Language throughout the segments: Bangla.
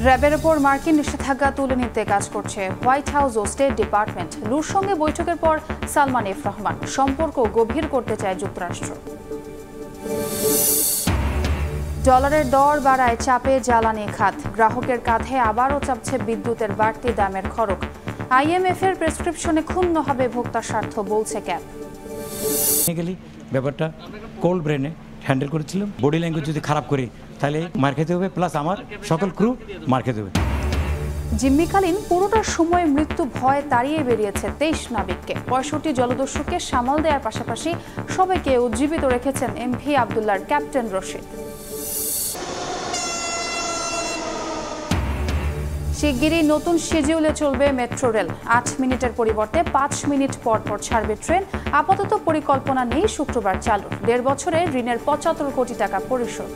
র্যাবের ওপর মার্কিন নিষেধাজ্ঞা তুলে নিতে কাজ করছে হোয়াইট হাউস ও স্টেট ডিপার্টমেন্ট। লুর সঙ্গে বৈঠকের পর সালমান এফ রহমান সম্পর্ক গভীর করতে চায় যুক্তরাষ্ট্র। ডলারের দর বাড়ায় চাপে জ্বালানি খাত, গ্রাহকের কাঁধে আবারও চাপছে বিদ্যুতের বাড়তি দামের খরচ। আইএমএফ এর প্রেসক্রিপশনে ক্ষুণ্ণ হবে ভোক্তার স্বার্থ, বলছে ক্যাপ। ব্যাপারটা কোল্ড ব্রেনে হ্যান্ডেল করেছিলাম। বডি ল্যাঙ্গুয়েজ যদি খারাপ করি তাহলে মার খেতে হবে, প্লাস আমার সকল ক্রু মার খেতে হবে। জিম্মিকালীন পুরোটা সময় মৃত্যু ভয় তাড়িয়ে বেরিয়েছে 23 নাবিককে। 65 জলদস্যুকে সামাল দেওয়ার পাশাপাশি সবাইকে উজ্জীবিত রেখেছেন এমভি আবদুল্লাহর ক্যাপ্টেন রশিদ। শিগগিরই নতুন শিডিউলে চলবে মেট্রো রেল। 8 মিনিটের পরিবর্তে 5 মিনিট পর পর ছাড়বে ট্রেন। আপাতত পরিকল্পনা নেই শুক্রবার চালু। 1.5 বছরে ঋণের 75 কোটি টাকা পরিশোধ।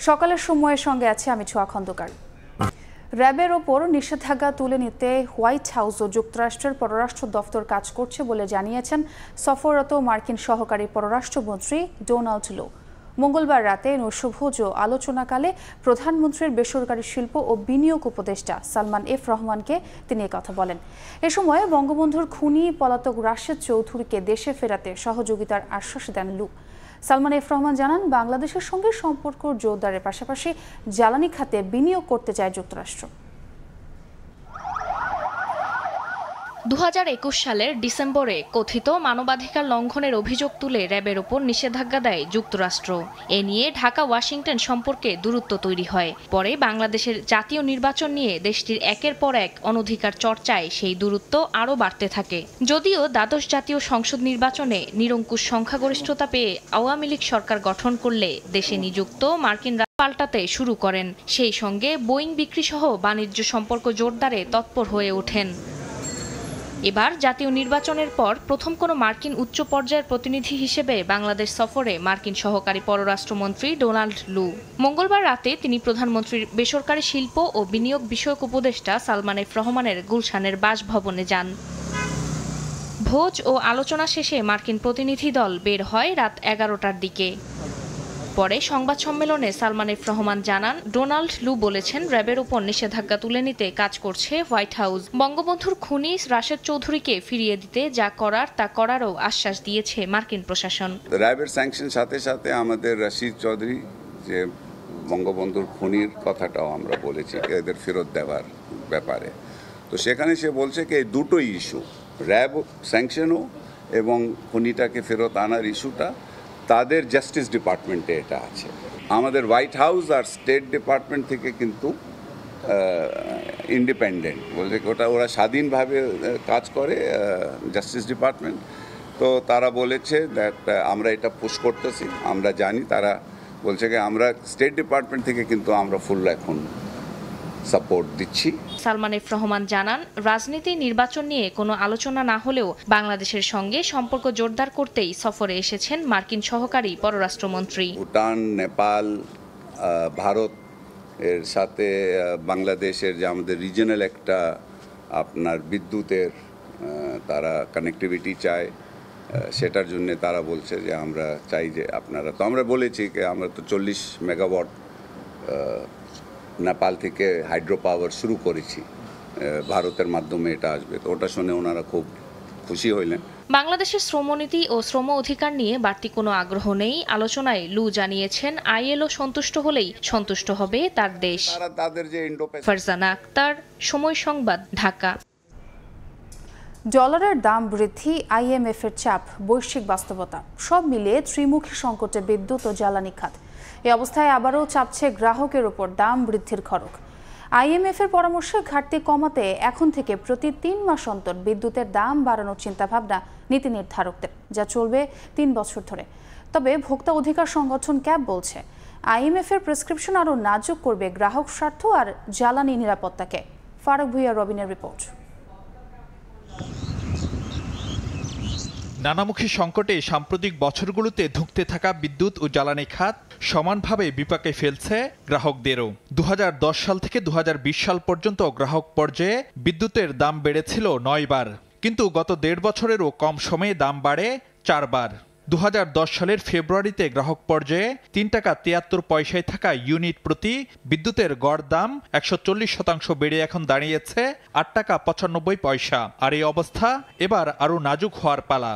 সকালের সময়ের সঙ্গে আছে আমি ছোঁয়া খন্দকার। র্যাবের ওপর নিষেধাজ্ঞা তুলে নিতে হোয়াইট হাউস ও যুক্তরাষ্ট্রের পররাষ্ট্র দফতর কাজ করছে বলে জানিয়েছেন সফররত মার্কিন সহকারী পররাষ্ট্রমন্ত্রী ডোনাল্ড লু। মঙ্গলবার রাতে নৈশভোজ ও আলোচনাকালে প্রধানমন্ত্রীর বেসরকারি শিল্প ও বিনিয়োগ উপদেষ্টা সালমান এফ রহমানকে তিনি কথা বলেন। এ সময় বঙ্গবন্ধুর খুনি পলাতক রাশেদ চৌধুরীকে দেশে ফেরাতে সহযোগিতার আশ্বাস দেন লু। সালমান এফ রহমান জানান, বাংলাদেশের সঙ্গে সম্পর্ক জোরদারের পাশাপাশি জ্বালানি খাতে বিনিয়োগ করতে চায় যুক্তরাষ্ট্র। 2021 সালের ডিসেম্বরে কথিত মানবাধিকার লঙ্ঘনের অভিযোগ তুলে র্যাবের ওপর নিষেধাজ্ঞা দেয় যুক্তরাষ্ট্র। এ নিয়ে ঢাকা ওয়াশিংটন সম্পর্কে দূরত্ব তৈরি হয়। পরে বাংলাদেশের জাতীয় নির্বাচন নিয়ে দেশটির একের পর এক অনধিকার চর্চায় সেই দূরত্ব আরও বাড়তে থাকে। যদিও দ্বাদশ জাতীয় সংসদ নির্বাচনে নিরঙ্কুশ সংখ্যাগরিষ্ঠতা পেয়ে আওয়ামী লীগ সরকার গঠন করলে দেশে নিযুক্ত মার্কিন পাল্টাতে শুরু করেন। সেই সঙ্গে বোয়িং বিক্রিসহ বাণিজ্য সম্পর্ক জোরদারে তৎপর হয়ে ওঠেন। এবার জাতীয় নির্বাচনের পর প্রথম কোনো মার্কিন উচ্চ পর্যায়ের প্রতিনিধি হিসেবে বাংলাদেশ সফরে মার্কিন সহকারী পররাষ্ট্রমন্ত্রী ডোনাল্ড লু। মঙ্গলবার রাতে তিনি প্রধানমন্ত্রীর বেসরকারি শিল্প ও বিনিয়োগ বিষয়ক উপদেষ্টা সালমান এফ রহমানের গুলশানের বাসভবনে যান। ভোজ ও আলোচনা শেষে মার্কিন প্রতিনিধি দল বের হয় রাত 11টার দিকে। পরে সংবাদ সম্মেলনে সালমান এফ রহমান জানান, ডোনাল্ড লু বলেছেন র্যাবের উপর নিষেধাজ্ঞা তুলে নিতে কাজ করছে হোয়াইট হাউস। বঙ্গবন্ধুর খুনি রাশেদ চৌধুরীকে ফিরিয়ে দিতে যা করার তা করারও আশ্বাস দিয়েছে মার্কিন প্রশাসন। র্যাবের স্যাংশন সাথে সাথে আমাদের রাশিদ চৌধুরী যে বঙ্গবন্ধুর খুনির কথাটাও আমরা বলেছি এদের ফেরত দেওয়ার ব্যাপারে। তো সেখানে সে বলছে কি এই দুটোই ইস্যু, র্যাব স্যাংশনও এবং খুনিটাকে ফেরত আনার ইস্যুটা তাদের জাস্টিস ডিপার্টমেন্টে এটা আছে। আমাদের হোয়াইট হাউস আর স্টেট ডিপার্টমেন্ট থেকে কিন্তু ইন্ডিপেন্ডেন্ট বলছে ওরা স্বাধীনভাবে কাজ করে জাস্টিস ডিপার্টমেন্ট। তো তারা বলেছে দ্যাট আমরা এটা পুশ করতেছি। আমরা জানি তারা বলছে কি আমরা স্টেট ডিপার্টমেন্ট থেকে কিন্তু আমরা ফুল এখন সাপোর্ট দিচ্ছি। সালমান এফ রহমান জানান, রাজনীতি নির্বাচন নিয়ে কোনো আলোচনা না হলেও বাংলাদেশের সঙ্গে সম্পর্ক জোরদার করতেই সফরে এসেছেন মার্কিন সহকারী পররাষ্ট্রমন্ত্রী। ভুটান, নেপাল, ভারত এর সাথে বাংলাদেশের যে আমাদের রিজনাল একটা আপনার বিদ্যুতের তারা কানেক্টিভিটি চায়, সেটার জন্য তারা বলছে যে আমরা চাই যে আপনারা, তো আমরা বলেছি যে আমরা তো 40 মেগাওয়াট নেপাল থেকে হাইড্রো পাওয়ার শুরু করেছি, ভারতের মাধ্যমে এটা আসবে। তো ওটা শুনে ওনারা খুব খুশি হইলেন। বাংলাদেশের শ্রমনীতি ও শ্রম অধিকার নিয়ে বাড়তি কোনো আগ্রহ নেই আলোচনায় লু জানিয়েছেন। আইএলও সন্তুষ্ট হলেই সন্তুষ্ট হবে তার দেশ। ফারজানা আক্তার, সময় সংবাদ, ঢাকা। ডলারের দাম বৃদ্ধি, আইএমএফ এর চাপ, বৈশ্বিক বাস্তবতা সব মিলিয়ে ত্রিমুখী সংকটে বিদ্যুৎ ও জ্বালানি খাত। এই অবস্থায় আবারও চাপছে গ্রাহকের উপর দাম বৃদ্ধির খরচ। আইএমএফ এর পরামর্শে ঘাটতি কমাতে এখন থেকে প্রতি 3 মাস অন্তর বিদ্যুতের দাম বাড়ানোর চিন্তাভাবনা নীতি নির্ধারকদের, যা চলবে 3 বছর ধরে। তবে ভোক্তা অধিকার সংগঠন ক্যাপ বলছে আইএমএফ এর প্রেসক্রিপশন আরও নাজুক করবে গ্রাহক স্বার্থ আর জ্বালানি নিরাপত্তাকে। ফারুক ভুইয়া রবিনের রিপোর্ট। নানামুখী সংকটে সাম্প্রতিক বছরগুলোতে ধুঁকতে থাকা বিদ্যুৎ ও জ্বালানি খাত সমানভাবে বিপাকে ফেলছে গ্রাহকদেরও। 2010 সাল থেকে 2020 সাল পর্যন্ত গ্রাহক পর্যায়ে বিদ্যুতের দাম বেড়েছিল 9 বার, কিন্তু গত 1.5 বছরেরও কম সময়ে দাম বাড়ে 4 বার। 2010 সালের ফেব্রুয়ারিতে গ্রাহক পর্যায়ে 3 টাকা 73 পয়সায় থাকা ইউনিট প্রতি বিদ্যুতের গড় দাম 140% বেড়ে এখন দাঁড়িয়েছে 8 টাকা 95 পয়সা। আর এই অবস্থা এবার আরও নাজুক হওয়ার পালা।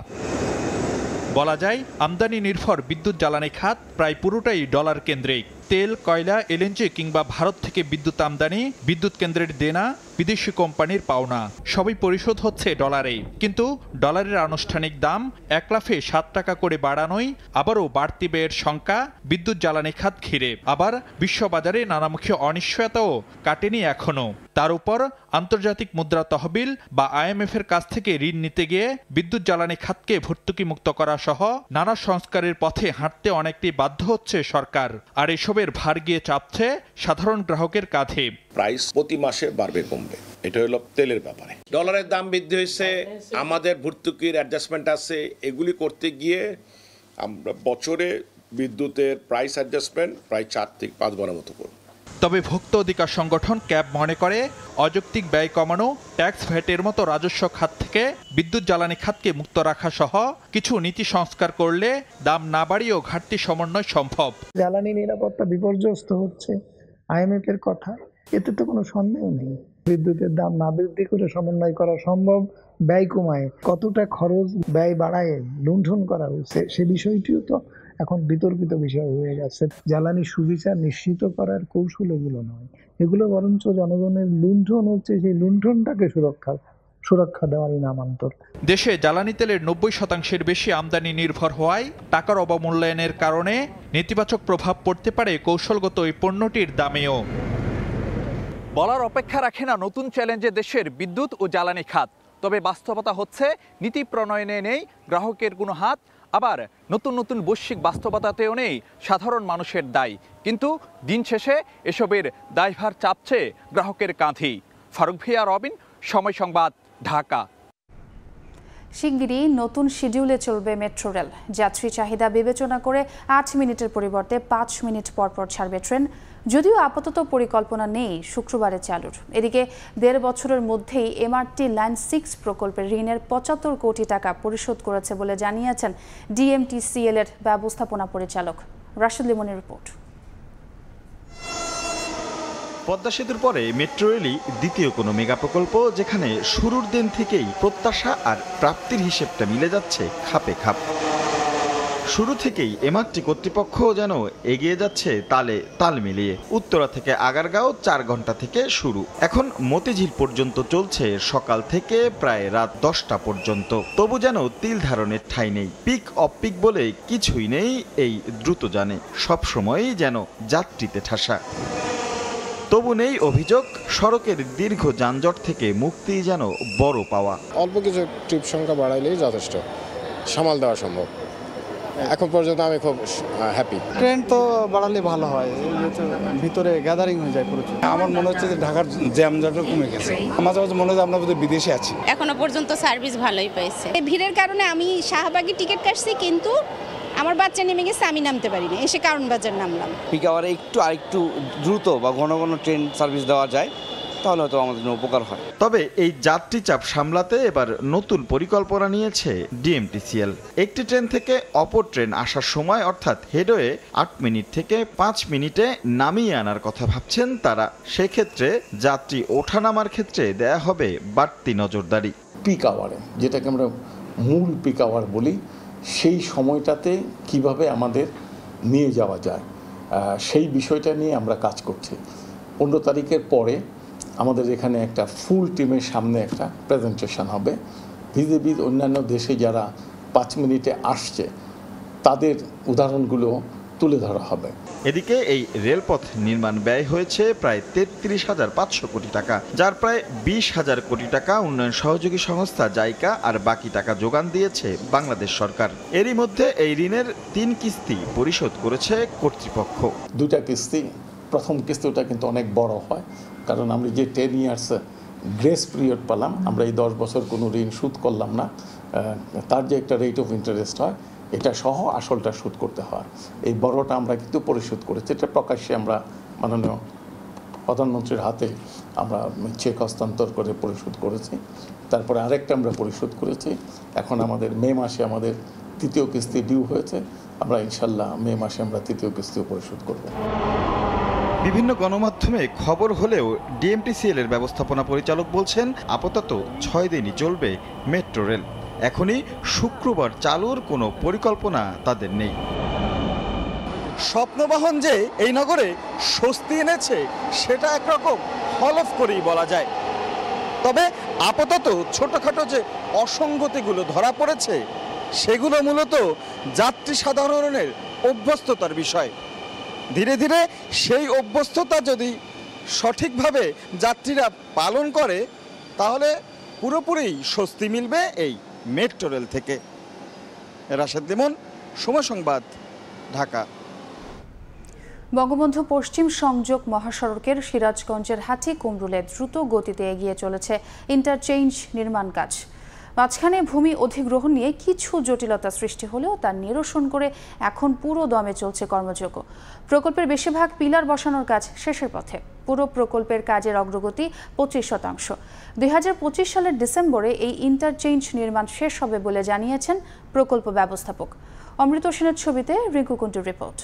বলা যায় আমদানি নির্ভর বিদ্যুৎ জ্বালানি খাত প্রায় পুরোটাই ডলার কেন্দ্রিক। তেল, কয়লা, এলএনজি কিংবা ভারত থেকে বিদ্যুৎ আমদানি, বিদ্যুৎ কেন্দ্রের দেনা, বিদেশি কোম্পানির পাওনা সবই পরিশোধ হচ্ছে ডলারেই। কিন্তু ডলারের আনুষ্ঠানিক দাম এক লাফে 7 টাকা করে বাড়ানোই আবারও বাড়তি ব্যয়ের শঙ্কা বিদ্যুৎ জ্বালানি খাত ঘিরে। আবার বিশ্ববাজারে নানামুখী অনিশ্চয়তাও কাটেনি এখনো। তার উপর আন্তর্জাতিক মুদ্রা তহবিল বা IMF এর কাছ থেকে ঋণ নিতে গিয়ে বিদ্যুৎ জ্বালানি খাতকে ভর্তুকি মুক্ত করা সহ নানা সংস্কারের পথে হাঁটতে অনেকটি বাধ্য হচ্ছে সরকার। আর এসবের ভার গিয়ে চাপছে সাধারণ গ্রাহকের কাঁধে। প্রাইস প্রতি মাসে বাড়বে কমবে, এটা হলো তেলের ব্যাপারে। ডলারের দাম বৃদ্ধি হয়েছে, আমাদের ভর্তুকির অ্যাডজাস্টমেন্ট আছে, এগুলি করতে গিয়ে আমরা বছরে বিদ্যুতের প্রাইস অ্যাডজাস্টমেন্ট প্রায় 4 থেকে 5 বারের মতো করব। তবে ভোক্তা অধিকার সংগঠন ক্যাব মনে করে অযৌক্তিক ব্যয় কমানো, ট্যাক্স ভ্যাটের মতো রাজস্ব খাত থেকে বিদ্যুৎ জ্বালানি খাতকে মুক্ত রাখা সহ কিছু নীতি সংস্কার করলে দাম না বাড়িয়েও ঘাটতি সমন্বয় সম্ভব। জ্বালানি নিরাপত্তা বিপর্যস্ত হচ্ছে, IMF এর কথা, এতে তো কোনো সন্দেহ নেই। বিদ্যুতের দাম না বৃদ্ধি করে সমন্বয় করা সম্ভব, ব্যয় কমায়। কতটা খরচ ব্যয় বাড়ায় লুণ্ঠন করা হয়েছে সে বিষয়টিও তো এখন বিতর্কিত বিষয় হয়ে গেছে। জ্বালানি সুবিচার নিশ্চিত করার কৌশল এগুলো নয়, এগুলো বরঞ্চ জনগণের লুণ্ঠন হচ্ছে, সেই লুণ্ঠনটাকে সুরক্ষা দেওয়ারই নামান্তর। দেশে জ্বালানি তেলের 90% বেশি আমদানি নির্ভর হওয়ায় টাকার অবমূল্যায়নের কারণে নেতিবাচক প্রভাব পড়তে পারে কৌশলগত এই পণ্যটির দামেও। বলার অপেক্ষা রাখে না নতুন চ্যালেঞ্জে দেশের বিদ্যুৎ ও জ্বালানি খাত। তবে বাস্তবতা হচ্ছে নীতি প্রণয়নে নেই গ্রাহকের কোনো হাত, আবার নতুন নতুন বৈশ্বিক বাস্তবতাতেও নেই সাধারণ মানুষের দায়। কিন্তু দিন শেষে এসবের দায়ভার চাপছে গ্রাহকের কাঁধেই। ফারুক ভিয়া, রবিন, সময় সংবাদ, ঢাকা। শিগগিরই নতুন শিডিউলে চলবে মেট্রো রেল। যাত্রী চাহিদা বিবেচনা করে 8 মিনিটের পরিবর্তে 5 মিনিট পরপর ছাড়বে ট্রেন। যদিও আপাতত পরিকল্পনা নেই শুক্রবারে চালুর। এদিকে 1.5 বছরের মধ্যেই MRT লাইন 6 প্রকল্পের ঋণের 75 কোটি টাকা পরিশোধ করেছে বলে জানিয়েছেন DMTCL এর ব্যবস্থাপনা পরিচালক। রাশিদ লিমনের রিপোর্ট। পদ্মা সেতুর পরে মেট্রো রেলই দ্বিতীয় কোনো মেগা প্রকল্প, যেখানে শুরুর দিন থেকেই প্রত্যাশা আর প্রাপ্তির হিসেবটা মিলে যাচ্ছে খাপে খাপ। শুরু থেকেই MRT কর্তৃপক্ষ যেন এগিয়ে যাচ্ছে তালে তাল মিলিয়ে। উত্তরা থেকে আগারগাঁও 4 ঘন্টা থেকে শুরু, এখন মতিঝিল পর্যন্ত চলছে সকাল থেকে প্রায় রাত 10টা পর্যন্ত। তবু যেন তিল ধারণের ঠাঁই নেই। পিক অফ পিক বলে কিছুই নেই এই দ্রুত জানে, সবসময়ই যেন যাত্রীতে ঠাসা। তবু নেই অভিযোগ, সড়কের দীর্ঘ যানজট থেকে মুক্তি যেন বড় পাওয়া। অল্প কিছু ট্রিপ সংখ্যা বাড়াইলেই যথেষ্ট, সামাল দেওয়া সম্ভব। এখন পর্যন্ত আমি খুব হ্যাপি। ট্রেন তো বাড়ালে ভালো হয়, ভিতরে গ্যাদারিং হয়ে যায় প্রচুর। আমার মনে হচ্ছে যে ঢাকার জ্যামজটও কমে গেছে। মাঝে মাঝে মনে হয় আমরা বোধহয় বিদেশে আছি। এখনো পর্যন্ত সার্ভিস ভালোই পাইছে। ভিড়ের কারণে আমি শাহবাগে টিকিট কাটছি, কিন্তু আমার বাচ্চা নেমে গেছে, আমি নামতে পারিনি, এসে কারণ বাজার নামলাম। পিক আওয়ারে আরেকটু দ্রুত বা ঘন ঘন ট্রেন সার্ভিস দেওয়া যায়, তাহলে হয়তো আমাদের উপকার হয়। তবে এই যাত্রী চাপ সামলাতে এবার নতুন পরিকল্পনা নিয়েছে DMTCL। একটি ট্রেন থেকে অপর ট্রেন আসার সময় অর্থাৎ হেডওয়ে 8 মিনিট থেকে 5 মিনিটে নামিয়ে আনার কথা ভাবছেন তারা। সেক্ষেত্রে যাত্রী ওঠানামার ক্ষেত্রে দেয়া হবে বাড়তি নজরদারি। পিক আওয়ারে, যেটাকে আমরা মূল পিক আওয়ার বলি, সেই সময়টাতে কিভাবে আমাদের নিয়ে যাওয়া যায়, সেই বিষয়টা নিয়ে আমরা কাজ করছি। 15 তারিখের পরে আমাদের এখানে একটা ফুল টিমের সামনে একটা প্রেজেন্টেশন হবে। ভিজিবিজ অন্যান্য দেশে যারা 5 মিনিটে আসছে তাদের উদাহরণগুলো তুলে ধরা হবে। এদিকে এই রেলপথ নির্মাণ ব্যয় হয়েছে প্রায় 33,500 কোটি টাকা, যার প্রায় 20,000 কোটি টাকা উন্নয়ন সহযোগী সংস্থা জাইকা আর বাকি টাকা যোগান দিয়েছে বাংলাদেশ সরকার। এরই মধ্যে এই ঋণের 3 কিস্তি পরিশোধ করেছে কর্তৃপক্ষ। 2টা কিস্তি, প্রথম কিস্তিটা কিন্তু অনেক বড় হয়, কারণ আমরা যে 10 ইয়ার্স গ্রেস পিরিয়ড পেলাম, আমরা এই 10 বছর কোনো ঋণ শোধ করলাম না, তার যে একটা রেট অফ ইন্টারেস্ট হয় এটা সহ আসলটা শোধ করতে হয়। এই বড়টা আমরা কিন্তু পরিশোধ করেছি, এটা প্রকাশ্যে আমরা মাননীয় প্রধানমন্ত্রীর হাতে আমরা চেক হস্তান্তর করে পরিশোধ করেছি। তারপরে আরেকটা আমরা পরিশোধ করেছি। এখন আমাদের মে মাসে আমাদের তৃতীয় কিস্তি ডিউ হয়েছে, আমরা ইনশাল্লাহ মে মাসে আমরা তৃতীয় কিস্তিও পরিশোধ করব। বিভিন্ন গণমাধ্যমে খবর হলেও ডিএমটিসিএল এর ব্যবস্থাপনা পরিচালক বলছেন আপাতত 6 দিনই চলবে মেট্রো রেল। এখনই শুক্রবার চালুর কোনো পরিকল্পনা তাদের নেই। স্বপ্নবাহন যে এই নগরে স্বস্তি এনেছে সেটা একরকম হলফ করেই বলা যায়। তবে আপাতত ছোটখাটো যে অসঙ্গতিগুলো ধরা পড়েছে সেগুলো মূলত যাত্রী সাধারণের অভ্যস্ততার বিষয়। ধীরে ধীরে সেই অভ্যস্ততা যদি সঠিকভাবে যাত্রীরা পালন করে তাহলে পুরোপুরি স্বস্তি মিলবে এই মেট্রো রেল থেকে। রাশেদ লিমন, সময় সংবাদ, ঢাকা। বঙ্গবন্ধু পশ্চিম সংযোগ মহাসড়কের সিরাজগঞ্জের হাটি কুমরুলে দ্রুত গতিতে এগিয়ে চলেছে ইন্টারচেঞ্জ নির্মাণ কাজ। মাঝখানে ভূমি অধিগ্রহণ নিয়ে কিছু জটিলতা সৃষ্টি হলেও তা নিরসন করে এখন পুরো দমে চলছে কর্মযজ্ঞ। প্রকল্পের বেশিরভাগ পিলার বসানোর কাজ শেষের পথে। পুরো প্রকল্পের কাজের অগ্রগতি 25%। 2025 সালের ডিসেম্বরে এই ইন্টারচেঞ্জ নির্মাণ শেষ হবে বলে জানিয়েছেন প্রকল্প ব্যবস্থাপক। অমৃত সেনের ছবিতে রিঙ্কু কুন্টুর রিপোর্ট।